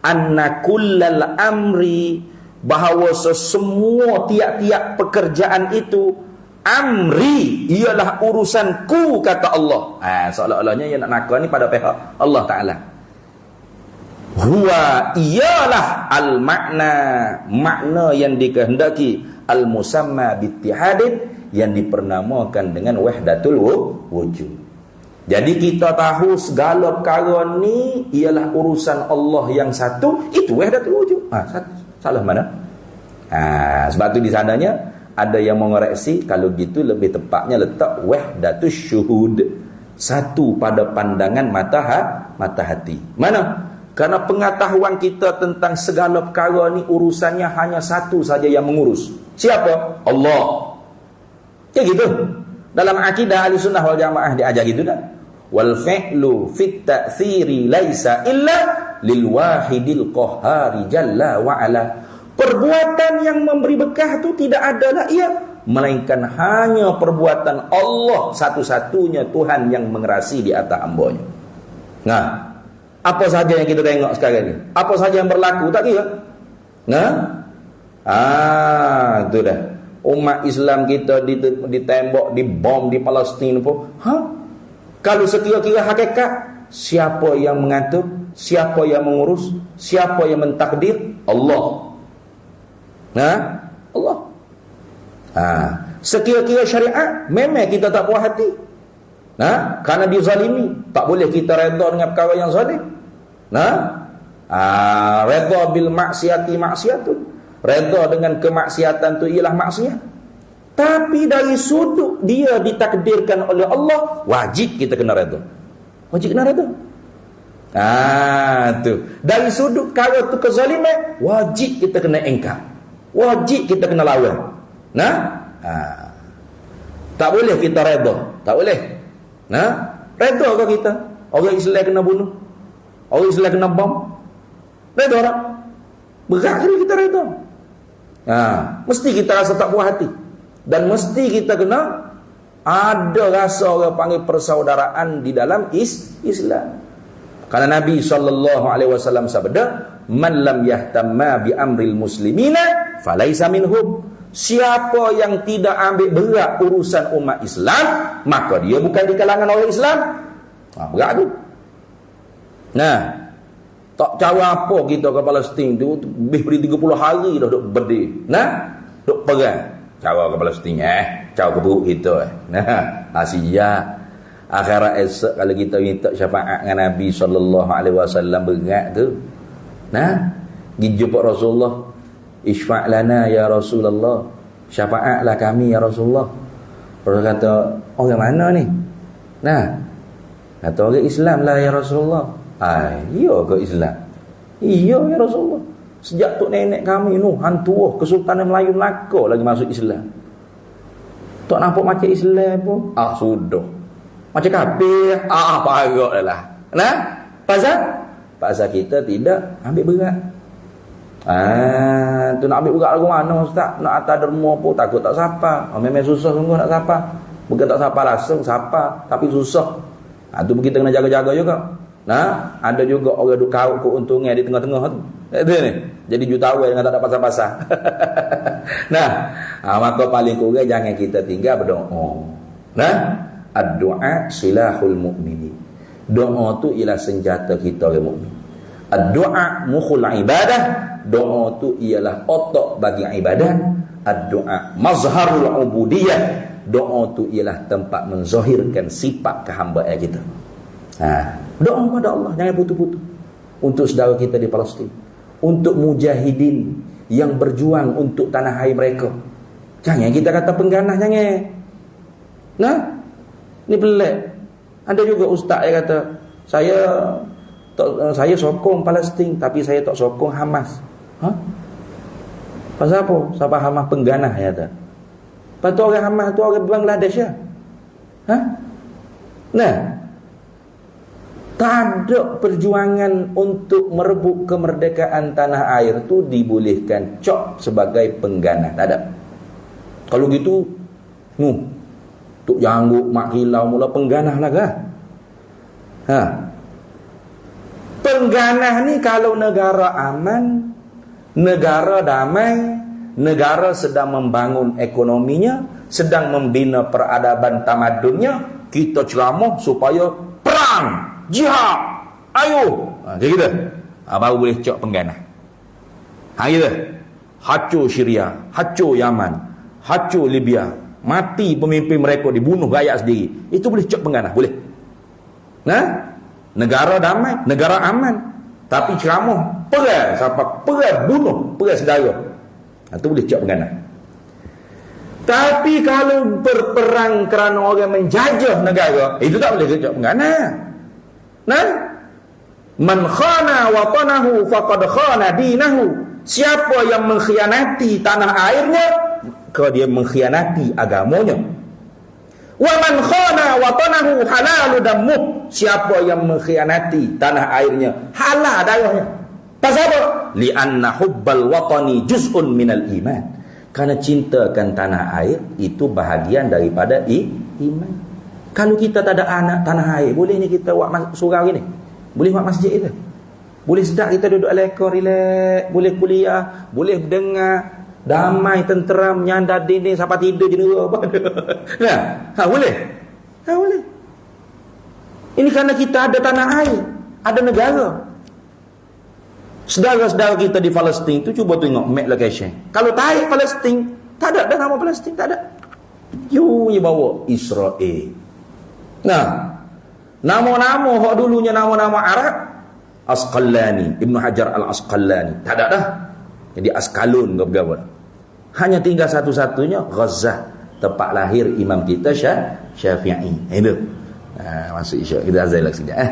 anna kullal amri, bahawa sesemua tiap-tiap pekerjaan itu, amri, ialah urusanku, kata Allah. Seolah-olahnya yang nak nakal ni pada pihak Allah Ta'ala. Huwa, ialah al-makna, makna yang dikehendaki, al-musamma bittihadin, yang dipernamakan dengan wahdatul wujud. Jadi kita tahu segala perkara ni ialah urusan Allah yang satu, itu wahdatul wujud. Salah mana? Sebab tu di sananya ada yang mengoreksi, kalau gitu lebih tepatnya letak wahdatus syuhud, satu pada pandangan mata hati. Mana? Karena pengetahuan kita tentang segala perkara ni urusannya hanya satu saja yang mengurus. Siapa? Allah. Kayak gitu. Dalam akidah Ahlussunnah wal Jamaah diajar gitu dah. Wal fi'lu fit ta'thiri laisa illa lil wahidil qahhari jalla wa ala. Perbuatan yang memberi bekah itu tidak adalah ia, melainkan hanya perbuatan Allah satu-satunya Tuhan yang mengerasi di atas hamba-Nya. Apa saja yang kita tengok sekarang ni, apa saja yang berlaku, tak kira. Itu dah. Umat Islam kita ditembak, dibom di Palestin pun. Kalau sekira-kira hakikat, siapa yang mengatur, siapa yang mengurus, siapa yang mentakdir? Allah. Allah. Sekira-kira syariat, memang kita tak puas hati. Kerana dia zalimi, tak boleh kita redha dengan perkara yang zalim. Redha bil maksiati maksiatun, redha dengan kemaksiatan tu ialah maksiat. Tapi dari sudut dia ditakdirkan oleh Allah, wajib kita kena redha. Wajib kena redha. Tu. Dari sudut perkara tu kezaliman, wajib kita kena engkar. Wajib kita kena lawan. Tak boleh kita redha, tak boleh. Reda ke kita? Orang Islam kena bunuh, orang Islam kena bom, reda tak? Berat kali kita reda. Mesti kita rasa tak puas hati. Dan mesti kita kena ada rasa orang panggil persaudaraan di dalam Islam. Karena Nabi SAW sabda, "Man lam yahtamma bi amril muslimina falaysa minhum." Siapa yang tidak ambil berat urusan umat Islam, maka dia bukan di kalangan orang Islam. Berat tu. Tak cara apa kita ke Palestin tu, lebih dari 30 hari dah duk berdiri. Duk perang. Cara ke Palestin cara ke buruk kita. Siap. Akhirat esok kalau kita minta syafaat dengan Nabi SAW berat tu. Pergi jumpa Rasulullah, "Isfa' lana ya Rasulullah." Syafaatlah kami ya Rasulullah. Rasul kata, "Orang mana ni?" Kata, "Orang Islam lah ya Rasulullah." Iya ke Islam? Iya ya Rasulullah. Sejak tok nenek kami hantuah Kesultanan Melayu Melaka lagi masuk Islam. Tak nampak macam Islam pun. Sudah. Macam kafir. Parah lah. Pasal kita tidak ambil berat. Tu nak ambil berat lagu mana Ustaz? Nak atas derma pun takut tak sapa. Memang susah sungguh nak sapa. Bukan tak sapa langsung, sapa. Tapi susah. Tu kita kena jaga-jaga juga. Ada juga orang duk kau keuntungan di tengah-tengah tu. Itu ni. Jadi jutawan dengan tak ada pasal-pasal. Maka paling kurang jangan kita tinggal berdoa. Ad-du'a silahul mu'minin. Doa tu ialah senjata kita orang mukmin. Ad-du'a mukhul ibadah. Doa tu ialah otak bagi ibadah. Ad-du'a mazharul ubudiyah. Doa tu ialah tempat menzahirkan sifat kehambaan kita. Doa kepada Allah, jangan putus-putus. Untuk saudara kita di Palestin, untuk mujahidin yang berjuang untuk tanah air mereka. Jangan kita kata pengganah, jangan. Ni pelik. Ada juga ustaz yang kata, saya sokong Palestin tapi saya tak sokong Hamas. Pasal apa? Siapa Hamas pengganah ya tak? Patut orang Hamas tu orang Bangladesh ya? Tak ada perjuangan untuk merebut kemerdekaan tanah air tu dibolehkan cok sebagai pengganah. Tak ada. Kalau gitu, Tok Janggut mak kilau mula pengganah lah kan? Pengganah ni kalau negara aman, negara damai, negara sedang membangun ekonominya, sedang membina peradaban tamadunnya, kita ceramah supaya perang, jihad, ayo. Macam gitu. Baru boleh cok pengganah. Gitu. Hancur Syria, hancur Yaman, hancur Libya, mati pemimpin mereka, dibunuh rakyat sendiri. Itu boleh cok pengganah, boleh. Negara damai, negara aman, tapi ceramah perang, sampai perang bunuh, perang saudara. Itu boleh cok pengganah. Tapi kalau berperang kerana orang menjajah negara, itu tak boleh cok pengganah. Man khana watanahu faqad khana dinahu. Siapa yang mengkhianati tanah airnya, maka dia mengkhianati agamanya. Wa man khana watanahu halalu dammuh. Siapa yang mengkhianati tanah airnya, halal darahnya. Pasal apa? Li'anna hubbal watani juz'un minal iman. Karena cintakan tanah air itu bahagian daripada iman. Kalau kita tak ada anak tanah air, boleh ni kita buat surau gini? Boleh buat masjid kita? Boleh sedap kita duduk lekor, relax, boleh kuliah, boleh dengar damai, tenteram, nyandar dinding sampai tidur je apa. Boleh? Boleh. Ini kerana kita ada tanah air, ada negara. Saudara-saudara kita di Palestin tu cuba tengok map location. Kalau tarik Palestin, tak ada dah nama Palestin, tak ada. You bawa Israel. Nama-nama hak dulunya nama-nama Arab, Asqalani, Ibn Hajar al-Asqalani, tak ada dah. Jadi Asqalun ke berapa? Hanya tinggal satu-satunya Gaza, tempat lahir imam kita Syafi'i. Itu. Masuk isyak. Kita azan lagi sekejap.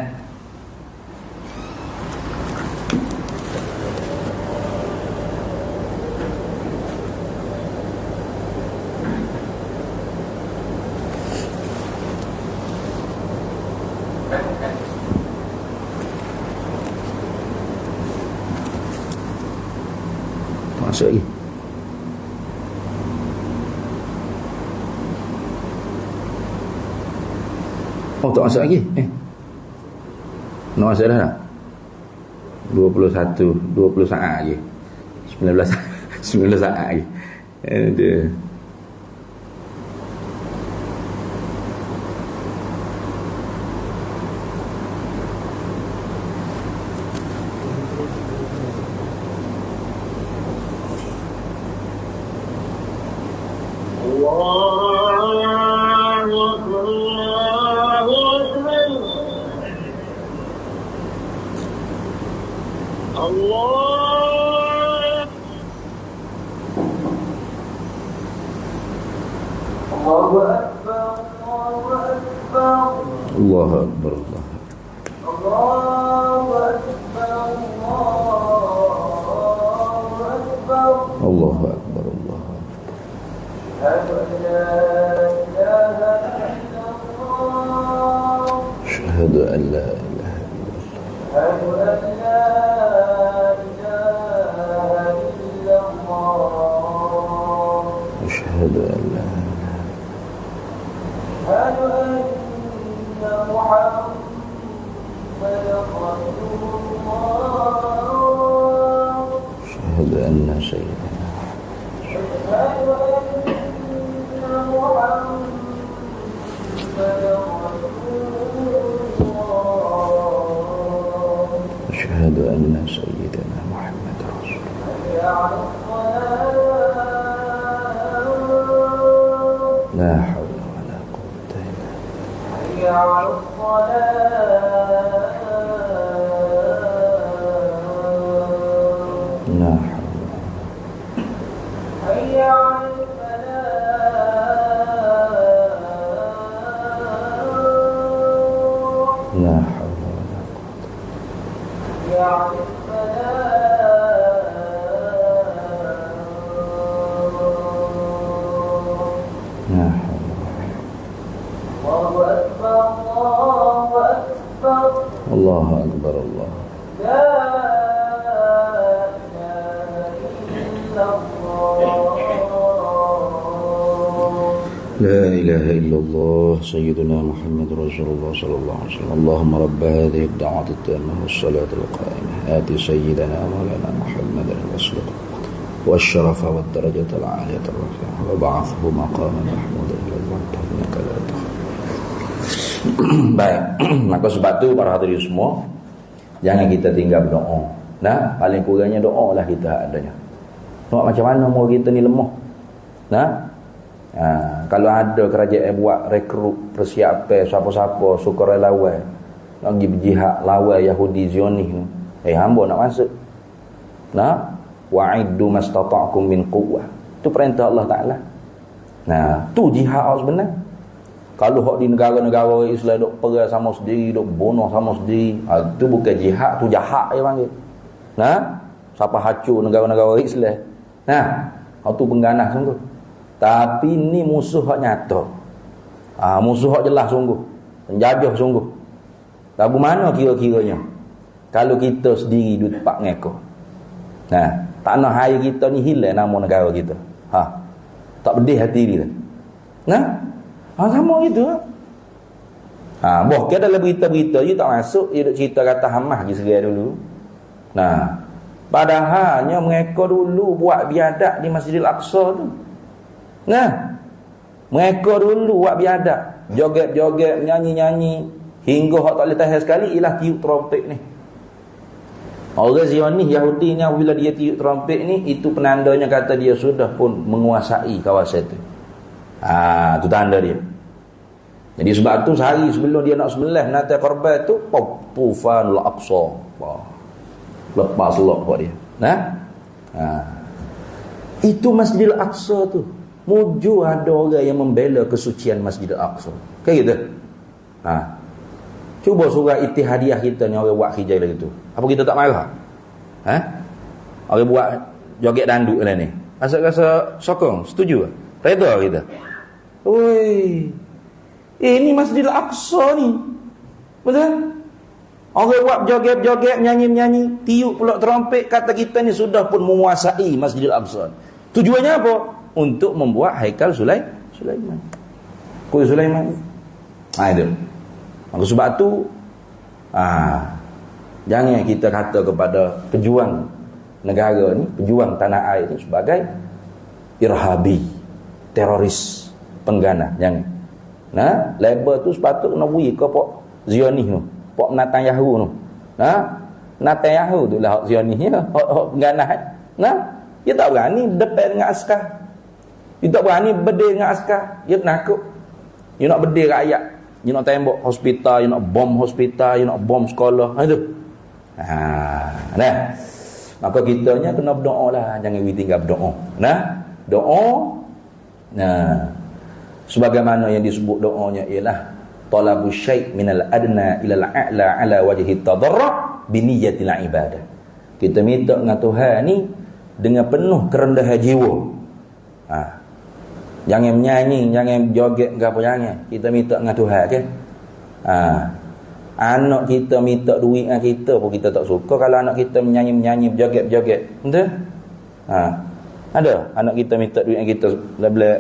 masuk lagi. Oh, tak masuk lagi. Nak masuk dah tak? 20 saat lagi. 19 saat lagi. Ada. Allahu Akbar. Allahu Akbar. Asyhadu an la ilaha illallah. Asyhadu an la أشهد أن سيدنا أشهد أن سيدنا محمد رسول الله لا حول ولا قوة إلا بالله. لا حول ولا الله أكبر. الله لا إله إلا الله سيدنا محمد رسول الله صلى الله عليه وسلم. اللهم رب هذه الدعوة التامة والصلاة القائمة آت سيدنا مولانا محمد الوسيلة والشرف والدرجة العالية الرفيعة وبعثه مقاما محمودا الذي وعدته إنك لا تخلف. Baik, maka sebab tu para hadirin semua, jangan kita tinggal berdoa. Nah, paling kurangnya doa lah kita adanya. Nampak macam mana umur kita ni lemah. Nah, kalau ada kerajaan buat rekrut persiapan siapa-siapa sukarelawan nak pergi berjihad lawan Yahudi Zionis ni, hamba nak masuk. Nah, wa'iddu mastata'kum min quwwah. Itu perintah Allah Taala. Nah, tu jihad sebenar. Kalau hak di negara-negara Islam duk perang sama sendiri, duk bunuh sama sendiri, itu bukan jihad, tu jahat dia panggil. Nah, siapa hacur negara-negara Islam. Nah, tu pengganas sungguh. Tapi ni musuh hak nyata. Musuh hak jelas sungguh. Penjajah sungguh. Lagu mana kira-kiranya? Kalau kita sendiri duduk tempat ngeko. Nah, tanah air kita ni hilang nama negara kita. Tak pedih hati kita. Nah, sama gitu. Bahkan dalam berita-berita je tak masuk, dia duk cerita kata Hamas je serai dulu. Nah, padahalnya mereka dulu buat biadab di Masjidil Aqsa tu. Nah, mereka dulu buat biadab, joget-joget, nyanyi-nyanyi, hingga hak tak boleh tahan sekali ialah tiup trompet ni. Orang Zionis Yahudi ni bila dia tiup trompet ni, itu penandanya kata dia sudah pun menguasai kawasan tu. Tu tanda dia. Jadi sebab tu sehari sebelum dia nak sembelih nanti korban tu, Tufanul Aqsa. Lepas selok buat dia. Itu Masjidil Aqsa tu. Muju ada orang yang membela kesucian Masjidil Aqsa. Kayak gitu. Cuba surah Ittihadiyah kita ni orang buat hijai lagi tu. Apa kita tak marah? Orang buat joget danduk lah ni. Rasa sokong, setuju? Reda kita. Oi. Ini Masjidil Aqsa ni. Betul? Orang buat joget-joget, nyanyi-nyanyi, tiup pula trompet, kata kita ni sudah pun menguasai Masjidil Aqsa. Tujuannya apa? Untuk membuat haikal Sulaiman. Kuil Sulaiman. Itu. Maka sebab tu jangan kita kata kepada pejuang negara ni, pejuang tanah air ni sebagai irhabi, teroris, penggana. Jangan. Label tu sepatutnya kena beri ke Pok Zionis tu, Pok Netanyahu tu. Netanyahu tu lah Zionis ni, penggana. Dia tak berani depan dengan askar. Dia tak berani berdiri dengan askar. Dia penakut. Dia nak berdiri rakyat. Dia nak tembak hospital, dia nak bom hospital, dia nak bom sekolah. Itu. Maka kitanya kena berdoa lah. Jangan tinggal berdoa. Doa. Sebagaimana yang disebut doanya ialah talabu syai' minal adna ilal a'la ala wajhi tadarru' bi niyyatil ibadah. Kita minta dengan Tuhan ni dengan penuh kerendahan jiwa. Jangan menyanyi, jangan joget ke apa, jangan. Kita minta dengan Tuhan ke. Anak kita minta duit dengan kita pun kita tak suka kalau anak kita menyanyi, berjoget-joget. Betul? Ada anak kita minta duit dengan kita bila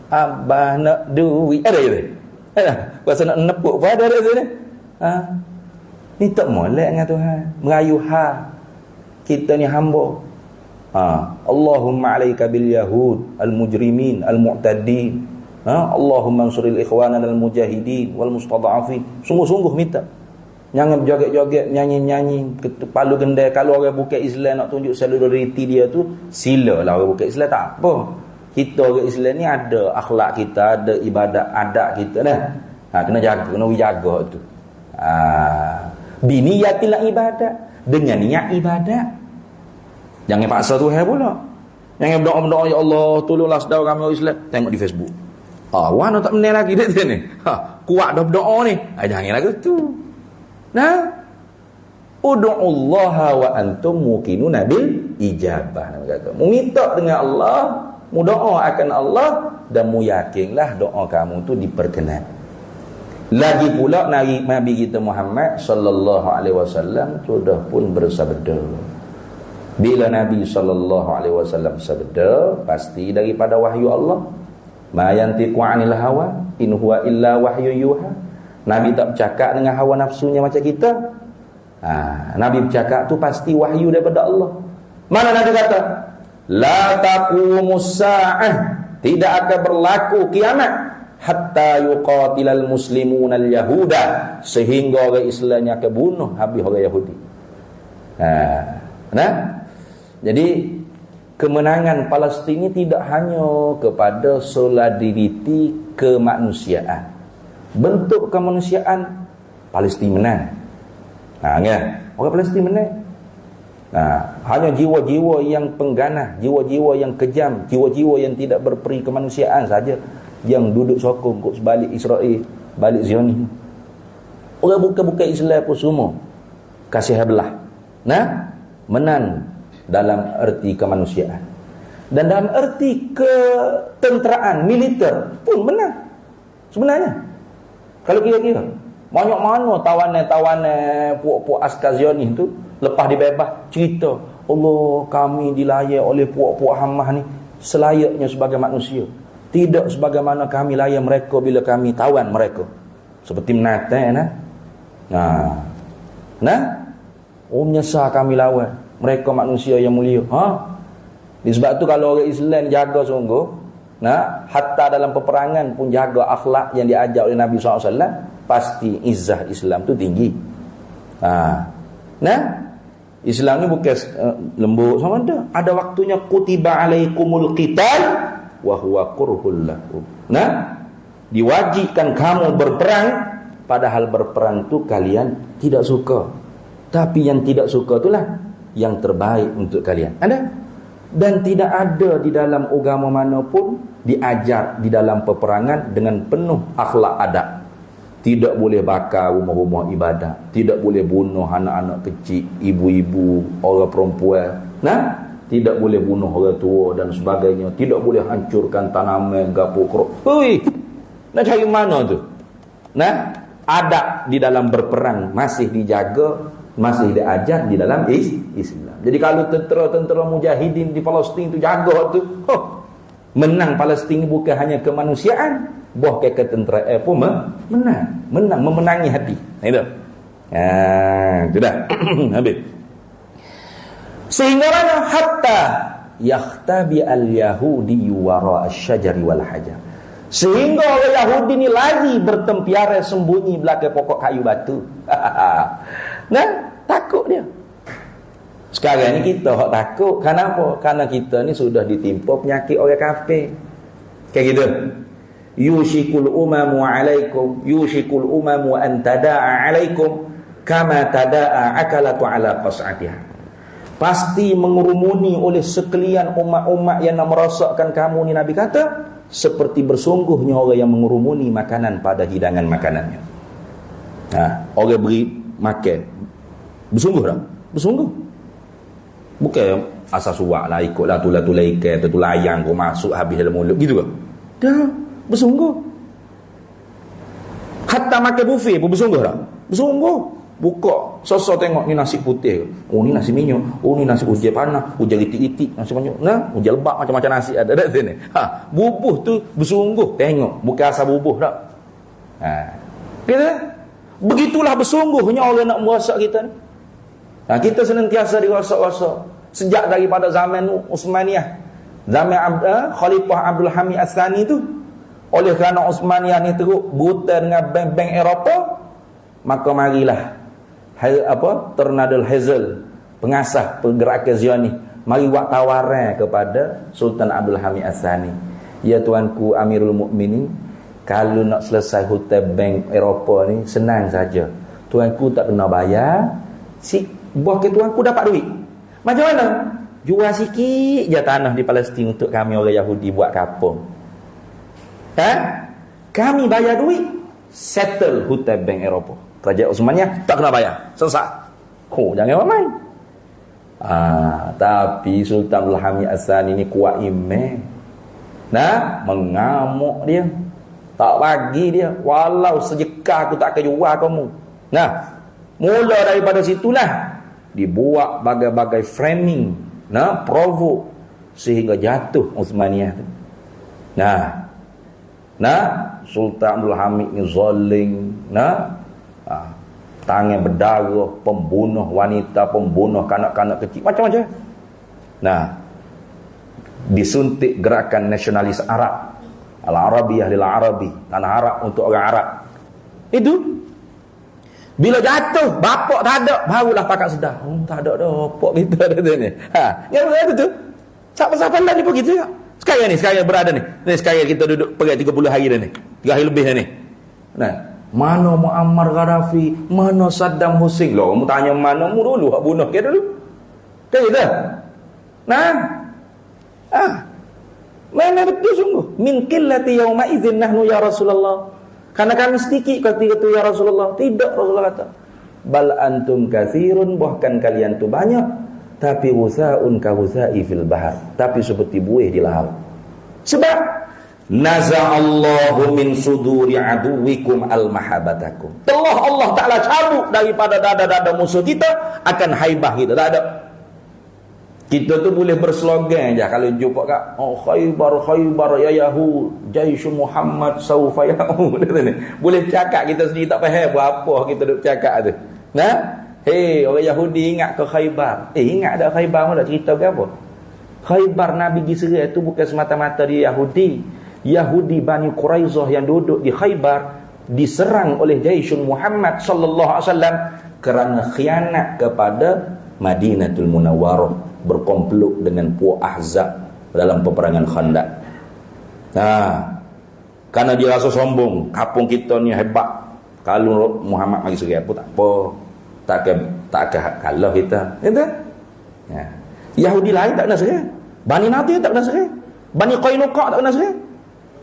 abah nak duit. Ada ke? Ada. Kuasa nak nepuk pun ada sini. Minta molek dengan Tuhan. Merayu kita ni hamba. Allahumma alaika bil yahud al-mujrimin al-mu'tadin. Allahumma ansuril ikhwana al-mujahidin wal mustada'afin. Sungguh-sungguh minta. Jangan berjoget-joget, nyanyi-nyanyi, palu gendai. Kalau orang bukan Islam nak tunjuk solidariti dia tu, silalah orang bukan Islam, tak apa. Kita orang Islam ni ada akhlak kita, ada ibadat adat kita dah. Kena jaga, kena jaga tu. Biniyatil ibadat, dengan niat ibadat. Jangan paksa Tuhan pula. Jangan berdoa-berdoa, ya Allah tolonglah saudara kami orang Islam, tengok di Facebook. Wana tak menang lagi dia ni. Kuat dah berdoa ni. Jangan lagu tu. Ud'ullaha wa antum muqinuna bil ijabah. Kata, mu minta dengan Allah, mu doa akan Allah dan mu yakinlah doa kamu tu diperkenan. Lagi pula Nabi kita Muhammad sallallahu alaihi wasallam sudah pun bersabda. Bila Nabi sallallahu alaihi wasallam sabda, pasti daripada wahyu Allah. Ma yantiqu 'anil hawa in huwa illa wahyu yuha. Nabi tak bercakap dengan hawa nafsunya macam kita. Nabi bercakap tu pasti wahyu daripada Allah. Mana Nabi kata? La taqumus sa'ah, tidak akan berlaku kiamat hatta yuqatilal muslimun al-yahuda, sehingga orang Islamnya akan bunuh habis orang Yahudi. Jadi kemenangan Palestin ini tidak hanya kepada solidariti kemanusiaan. Bentuk kemanusiaan Palestin menang. Orang Palestin menang. Hanya jiwa-jiwa yang pengganah, jiwa-jiwa yang kejam, jiwa-jiwa yang tidak berperi kemanusiaan saja yang duduk sokong kok sebalik Israel, balik Zionis. Orang bukan Islam pun semua kasih belah. Menang dalam erti kemanusiaan. Dan dalam erti ketenteraan militer pun menang. Sebenarnya kalau kira-kira banyak mana tawanan-tawanan puak-puak askar Zionis tu lepas dibebas cerita, Allah kami dilayak oleh puak-puak Hamas ni selayaknya sebagai manusia, tidak sebagaimana kami layak mereka bila kami tawan mereka. Seperti menatang menyesal kami lawan mereka manusia yang mulia. Sebab tu kalau orang Islam jaga sungguh, hatta dalam peperangan pun jaga akhlak yang diajar oleh Nabi SAW, pasti izzah Islam tu tinggi. Islam ni bukan lembut sama ada waktunya kutiba alaikumul qital wa huwa kurhul lakum. Diwajibkan kamu berperang, padahal berperang tu kalian tidak suka. Tapi yang tidak suka itulah yang terbaik untuk kalian. Ada? Dan tidak ada di dalam agama manapun diajar di dalam peperangan dengan penuh akhlak adab. Tidak boleh bakar rumah-rumah ibadat, tidak boleh bunuh anak-anak kecil, ibu-ibu, orang perempuan, tidak boleh bunuh orang tua dan sebagainya, tidak boleh hancurkan tanaman, gapo kerok. Nak cari mana tu? adab di dalam berperang masih dijaga, masih diajar di dalam Islam. Jadi kalau tentera-tentera mujahidin di Palestin tu jaga tu, menang Palestin bukan hanya kemanusiaan, bahkan ketenteraan pun menang, memenangi hati. Itu. Itu dah. Habis. Sehingga hatta yakhtabi al-yahudi wara asy-syajari wal hajar. Sehingga orang Yahudi ni lari bertempiara sembunyi belakang pokok kayu batu. Nah, takut dia. Sekarang ni kita hak takut. Kenapa? Karena kita ni sudah ditimpa penyakit orang kafir. Kayak gitu. Yushikul umamu alaikum, yushikul umamu an tada'a alaikum kama tada'a akalatu ala qas'atiha. Pasti mengurumuni oleh sekalian umat-umat yang nak merosakkan kamu ni, Nabi kata, seperti bersungguhnya orang yang mengurumuni makanan pada hidangan makanannya. Orang beri makan bersungguh tak? Bersungguh. Bukan asal suak lah, ikutlah tulah-tulah ikan atau tulah ayam kau masuk habis dalam mulut gitu ke? Dah, bersungguh. Hatta makan buffet pun bersungguh tak? Bersungguh. Buka, sosok tengok ni nasi putih. Oh ni nasi minyak. Oh ni nasi ujian panas, ujian itik-itik, nasi banyak. Nah, ujian lebak macam-macam nasi ada sini. Bubuh tu bersungguh. Tengok, bukan asal bubuh tak. Gitu. Begitulah bersungguhnya orang nak merosak kita ni. Kita senantiasa dirosak-rosak sejak daripada zaman Utsmaniyah. Zaman Khalifah Abdul Hamid As-Tsani tu. Oleh kerana Utsmaniyah ni teruk buta dengan bank-bank Eropah, maka marilah Tornado Hazel, pengasas pergerakan Zionis, mari buat tawaran kepada Sultan Abdul Hamid As-Tsani. Ya tuanku Amirul Mukminin, kalau nak selesai hutang bank Eropah ni senang saja. Tuanku tak kena bayar, buah ke tuanku dapat duit. Macam mana? Jual sikit je tanah di Palestin untuk kami orang Yahudi buat kampung. Kami bayar duit, settle hutang bank Eropah. Kerajaan Utsmaniyah tak kena bayar, selesai. Jangan main. Tapi Sultan Abdul Hamid As-Tsani ni kuat iman. Mengamuk dia. Tak bagi dia. Walau sejekah aku tak akan jual kamu. Mula daripada situlah dibuat bagai-bagai framing, provoke sehingga jatuh Utsmaniyah tu. Sultan Abdul Hamid ni zalim, tangan berdarah, pembunuh wanita, pembunuh kanak-kanak kecil, macam-macam. Disuntik gerakan nasionalis Arab, Al-Arabiyah lil Arabi, tanah Arab untuk orang Arab. Itu bila jatuh, bapak tak ada, barulah pakat sedar. Tak ada dah bapak kita ada ni. Yang berada tu. Siapa-siapa lah ni pun gitu ya. Sekarang berada ni. Sekarang kita duduk pergi 30 hari dah ni. 3 hari lebih dah ni. Mana Muammar Gaddafi, mana Saddam Hussein. Kamu tanya mana mu dulu, hak bunuh ke dulu. Kan gitu. Mana betul sungguh. Min qillati yauma idzin nahnu ya Rasulullah. Karena kami sedikit ketika itu ya Rasulullah. Tidak, Rasulullah kata. Bal antum katsirun, bahkan kalian tu banyak. Tapi wusaun ka wusai fil bahar. Tapi seperti buih di laut. Sebab naza'allahu min suduri aduwikum al-mahabatakum. Telah Allah Ta'ala cabut daripada dada-dada musuh kita akan haibah kita. Tak ada. Kita tu boleh berslogan je kalau jumpa kat Khaybar ya Yahud, Jaish Muhammad saufa ya'ud. Boleh cakap kita sendiri tak faham apa kita duk cakap tu. Orang Yahudi ingat ke Khaybar. Ingat dah Khaybar, mau nak cerita ke apa? Khaybar Nabi pergi serang tu bukan semata-mata dia Yahudi Bani Quraizah yang duduk di Khaybar diserang oleh Jaish Muhammad sallallahu alaihi wasallam kerana khianat kepada Madinatul Munawwarah, berkomplot dengan puak Ahzab dalam peperangan Khandaq. Karena dia rasa sombong, kampung kita ni hebat. Kalau Muhammad mari serang pun tak apa. Tak kalah kita. Gitu? Yahudi lain tak kena serang. Bani Nadir tak kena serang. Bani Qainuqa tak kena serang.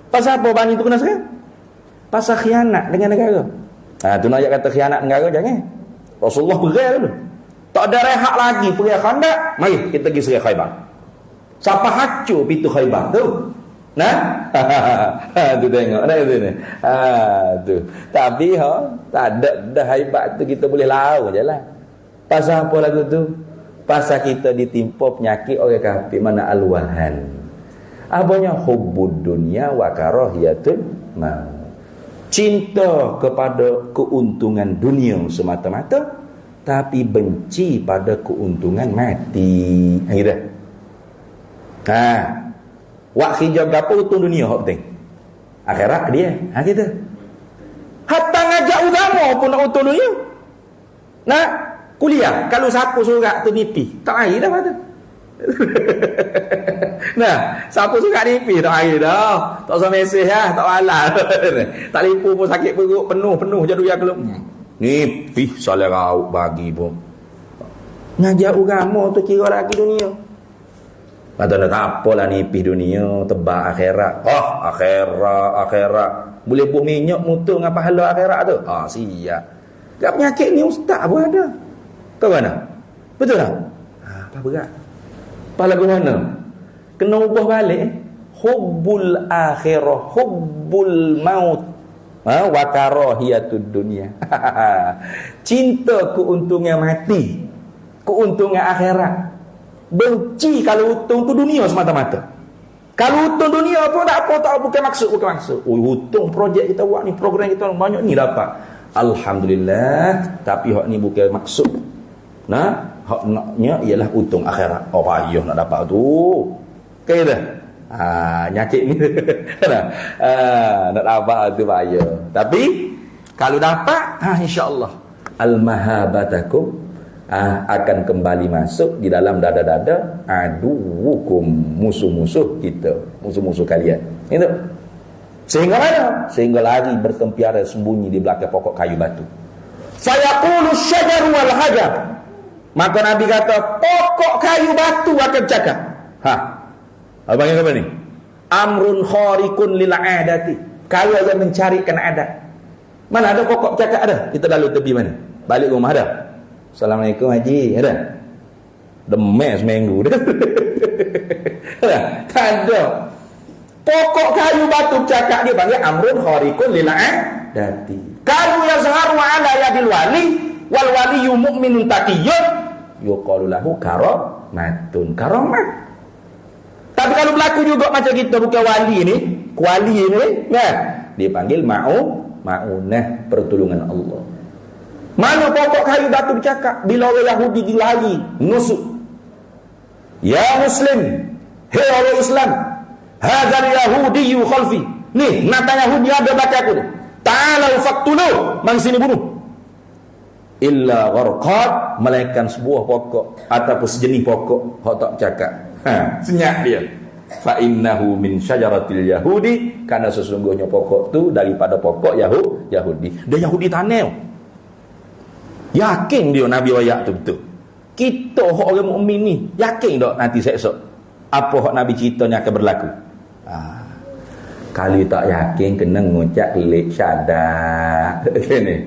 Pasal apa Bani tu kena serang? Pasal khianat dengan negara. Tu nak kata khianat negara jangan. Rasulullah perang dulu. Tak ada rehat lagi perang Khandaq. Mari kita pergi serang Khaybar. Siapa hancur pintu Khaybar tu? Nah, tu tengok dah tu ni. Tu. Tapi tak ada dah haibat tu kita boleh lau jelah. Pasal apa lagu tu? Pasal kita ditimpa penyakit orang kafir mana al-wahan. Apanya hubbud dunya wa karahiyatul maut. Cinta kepada keuntungan dunia semata-mata tapi benci pada keuntungan mati. Dah. Wak hijab apa untung dunia hak penting. Akhirat dia. Gitu. Hatta ngajak agama pun nak untung dunia. Nak kuliah kalau siapa surat tu nipi, tak air dah kata. Nah, siapa surat nipi tak air dah. Tak usah mesej tak walal. Tak limpu pun sakit perut penuh jadu ya kelum. Nipi salah rauk bagi pun. Ngajak agama tu kira lagi dunia. Kata tak apalah nipis dunia, tebak akhirat. Akhirat. Boleh buh minyak mutu dengan pahala akhirat tu. Siap. Tak penyakit ni ustaz pun ada. Tahu mana? Betul tak? Apa berat? Apa lagu mana? Kena ubah balik. Hubbul akhirah, hubbul maut. Wa karahiyatud dunia. Cinta keuntungan mati. Keuntungan akhirat. Benci kalau untung tu dunia semata-mata. Kalau untung dunia pun tak apa, bukan maksud. Untung projek kita buat ni, program kita banyak ni dapat. Alhamdulillah, tapi hak ni bukan maksud. Nah, hak naknya ialah untung akhirat. Payah nak dapat tu. Okey dah. Nyakit ni. Nak dapat tu payah. Tapi kalau dapat, insya-Allah al-mahabatakum akan kembali masuk di dalam dada-dada aduwukum, musuh-musuh kita, musuh-musuh kalian. Itu. Sehingga mana? Sehingga lari bertempiara sembunyi di belakang pokok kayu batu. Fayaqulu syajaru wal hajar. Maka Nabi kata pokok kayu batu akan cakap. Abang yang apa ni? Amrun khariqun lil adati. Kalau yang mencarikan adat. Mana ada pokok cakap ada? Kita lalu tepi mana? Balik rumah ada. Assalamualaikum Haji. Ada? Demes seminggu dah. Tak ada. Pokok kayu batu cakap dia panggil amrun khariqun lil adati. Kalau yazharu ala yadil wali wal waliyyu mu'minun taqiyyun yuqalu lahu karamatun. Karamat. Tapi kalau berlaku juga macam kita bukan wali ni, kuali ni, kan? Dia panggil ma'unah, pertolongan Allah. Mana pokok kayu batu bercakap bila orang Yahudi lari nusuk. Ya Muslim, hei orang Islam, hadzal yahudiyyu khalfi. Ni nata Yahudi ada baca aku ni. Ta'alu faqtulu, mang sini bunuh. Illa gharqat, melainkan sebuah pokok ataupun sejenis pokok hak tak bercakap. Senyap dia. Fa innahu min syajaratil yahudi, karena sesungguhnya pokok tu daripada pokok Yahudi. Dia Yahudi tanah. Yakin dia Nabi wayak tu betul. Kita orang mukmin ni yakin tak nanti esok apa hak Nabi cerita ni akan berlaku. Kalau tak yakin kena ngucap kelik syahadat. Ni.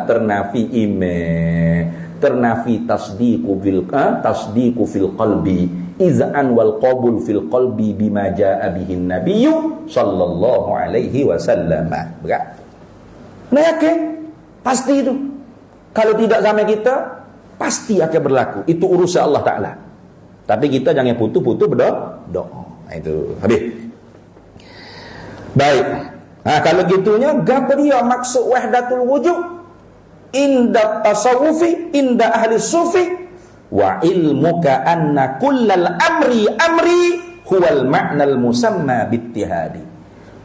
Ternafi iman, ternafi tasdiqu fil qalbi, iz'an wal qabul fil qalbi bima jaa bihi nabiyyu sallallahu alaihi wasallam. Berat. Nah yakin pasti itu. Kalau tidak zaman kita pasti akan berlaku. Itu urusan Allah Ta'ala. Tapi kita jangan putus-putus berdoa. Itu habis. Baik. Kalau gitunya gapo dia maksud wahdatul wujud inda tasawufi, inda ahli sufi, wa ilmuka anna kullal amri huwal ma'nal musamma bittihadi.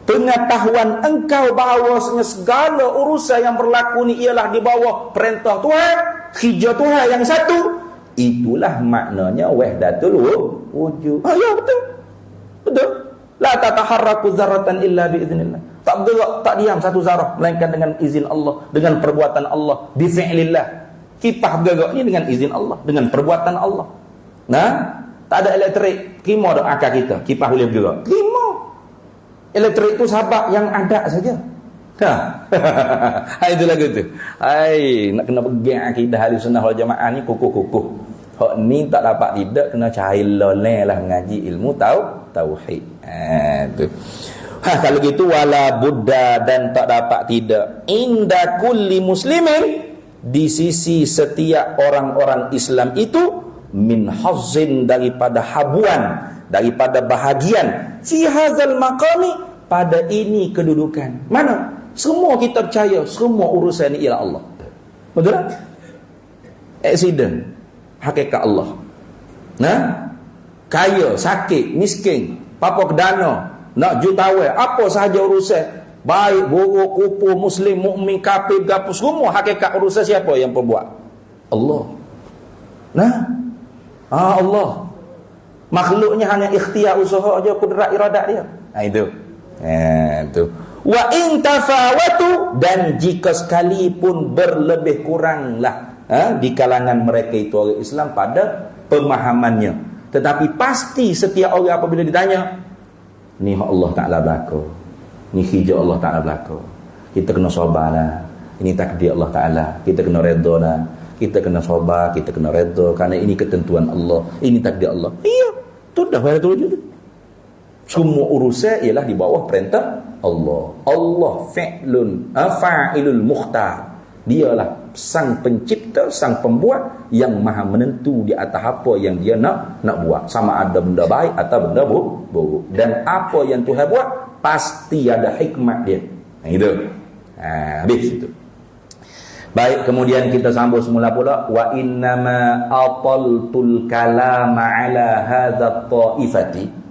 Pengetahuan engkau bahawasanya segala urusan yang berlaku ni ialah di bawah perintah Tuhan, hijau Tuhan yang satu. Itulah maknanya wahdatul wujud. Ya betul. Betul. La tataharraku zarratan illa biiznillah. Tak bergerak, tak diam satu zarah melainkan dengan izin Allah, dengan perbuatan Allah, bi fi'lillah. Kipas bergerak ni dengan izin Allah, dengan perbuatan Allah. Nah, tak ada elektrik, terima dak akal kita. Kipas boleh bergerak. Terima. Elektrik itu sabak yang ada saja. Itu lagu tu. Nak kena pegang akidah ahli sunnah wal jamaah ni kukuh-kukuh. Hak ni tak dapat tidak kena cahil loleh lah mengaji ilmu tauhid. Tu. Kalau gitu wala budda, dan tak dapat tidak inda kulli muslimin, di sisi setiap orang-orang Islam itu, min hazzin, daripada habuan, daripada bahagian, fi hadzal maqami, pada ini kedudukan. Mana? Semua kita percaya semua urusan ini ialah Allah. Betul tak? Accident, hakikat Allah. Nah, kaya, sakit, miskin, apa kedana, nak jutawan, apa sahaja urusan, baik, buruk, kupu, muslim, mukmin, kafir, gapo, semua hakikat urusan siapa yang perbuat? Allah. Nah, Allah. Makhluknya hanya ikhtiar, usaha aja, kudrat, iradat dia. Itu. Itu. Wa in tafawatu, dan jika sekalipun berlebih kuranglah di kalangan mereka itu orang Islam pada pemahamannya, tetapi pasti setiap orang apabila ditanya, ni Allah Ta'ala berlaku, ni hijau Allah Ta'ala berlaku, kita kena sabarlah, ini takdir Allah Ta'ala, kita kena redha dah, kita kena sabar, kita kena redha, kerana ini ketentuan Allah, ini takdir Allah. Iya, tu dah pada tu. Semua urusan ialah di bawah perintah Allah. Allah fa'ilul mukhtar. Dialah sang pencipta, sang pembuat yang maha menentu di atas apa yang dia nak buat, sama ada benda baik atau benda buruk. Dan apa yang Tuhan buat pasti ada hikmat dia. Itu. Habis itu. Baik, kemudian kita sambung semula pula, wa innama ataltul kalama ala hadza ta'ifati.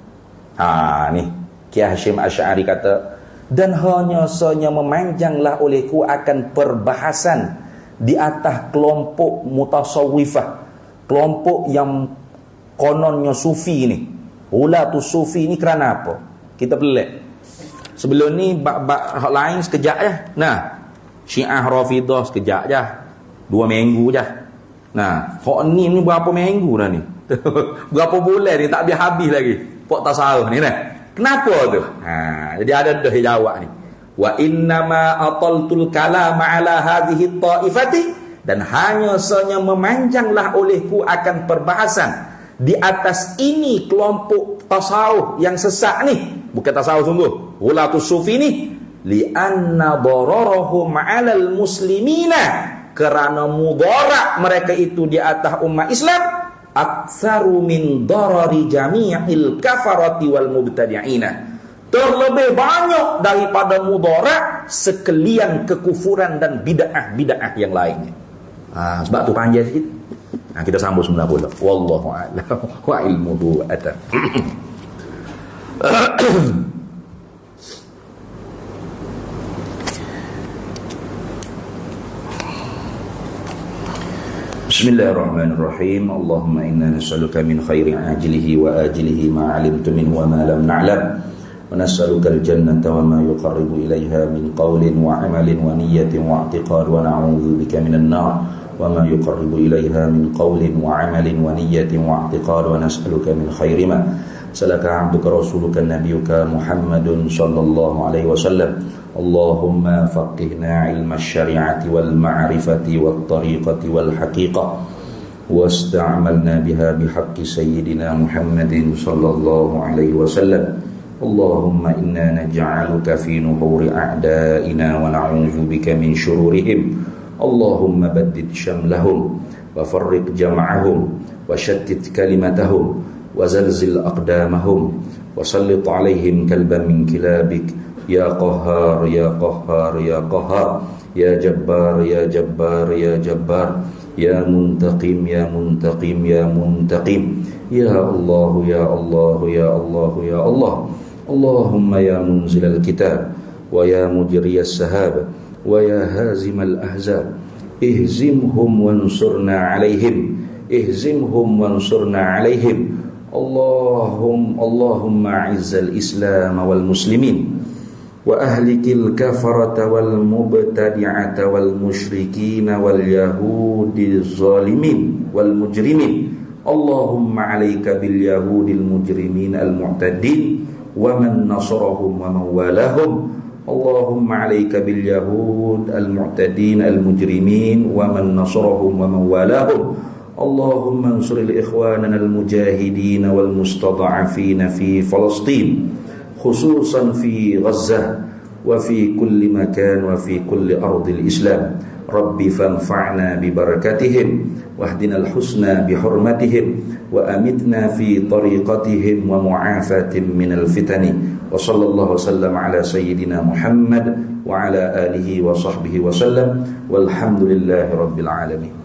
Ni Ki Hashim Asy'ari kata, dan hanya saja memanjanglah olehku akan perbahasan di atas kelompok mutasawwifah, kelompok yang kononnya sufi ni. Ulatus sufi ni kerana apa? Kita pelik. Sebelum ni bab hak lain sekejap je. Nah, Syiah Rafidah sekejap je. 2 minggu je. Nah, hak ni berapa minggu dah ni? Berapa bulan ni tak habis lagi. Pok tasawuf ni nah. Kenapa tu? Jadi ada dah jawab ni. Wa innama ataltul kalama ala hadhihi ta'ifati, dan hanya saja memanjanglah olehku akan perbahasan di atas ini kelompok tasawuf yang sesat ni. Bukan tasawuf sungguh, ulatus sufi ni, li anna dararahum 'alal muslimina, kerana mudarat mereka itu di atas umat Islam aktsaru min darari jami'il kafarati wal mubtadi'ina, terlebih banyak daripada mudarat sekalian kekufuran dan bid'ah yang lainnya. Sebab tu panjang sikit. Kita sambung semula pula. Wallahu a'lam wa ilmuhu atam. Bismillahirrahmanirrahim. Allahumma inna nas'aluka min khairi ajilihi wa ajilihi ma 'alimtu minhu wa ma lam na'lam, wa nas'aluka al-jannata wa ma yuqarribu ilayha min qawlin wa 'amalin wa niyyatin wa i'tiqad, wa na'udzu bika minan nar wa ma yuqarribu ilayha min qawlin wa 'amalin wa niyyatin wa i'tiqad, wa nas'aluka min khairi ma salaka 'abduka rasuluka nabiyyuka Muhammadun sallallahu alaihi wasallam. Allahumma faqihna ilma syari'ati wal ma'rifati wat tariqati wal haqiqah, wasta'malna biha bihaqqi sayyidina Muhammadin sallallahu alaihi wasallam. Allahumma inna naj'aluka fi nuhuri a'da'ina wa na'udzu bika min syururihim. Allahumma baddid syamlahum wa farriq jam'ahum wa shattit kalimatahum wa zalzil aqdamahum wa sallit 'alaihim kalban min kilabik. Ya Qahhar, Ya Qahhar, Ya Qahhar, Ya Jabbar, Ya Jabbar, Ya Jabbar, Ya Muntaqim, Ya Muntaqim, Ya Muntaqim, Ya Allah, Ya Allah, Ya Allah, Ya Allah. Allahumma ya munzilal kitab, wa ya mujriyas sahab, wa ya hazimal ahzab, ihzimhum wansurna alaihim, ihzimhum wansurna alaihim. Allahumma izzal islam wal muslimin, wa ahlikil kafarata wal mubtadi'ata wal musyrikin wal yahudi zalimin wal mujrimin. Allahumma alayka bil yahudil mujrimin al mu'tadin wa man nasarahum wa man walahum. Allahumma alayka bil yahud al mu'tadin al mujrimin wa man nasarahum wa man walahum. Allahumma ansuril ikhwanana al-mujahidin wal mustada'afin fi Palestin, khususan fi Gazzah wa fi kulli makan wa fi kulli ardil Islam. Rabbi fanfa'na bi barakatihim wahdinal husna bi hurmatihim wa amitna fi tariqatihim wa mu'afatin minal fitani. Wa sallallahu wasallam ala sayyidina Muhammad wa ala alihi wa sahbihi wa sallam walhamdulillahi rabbil alamin.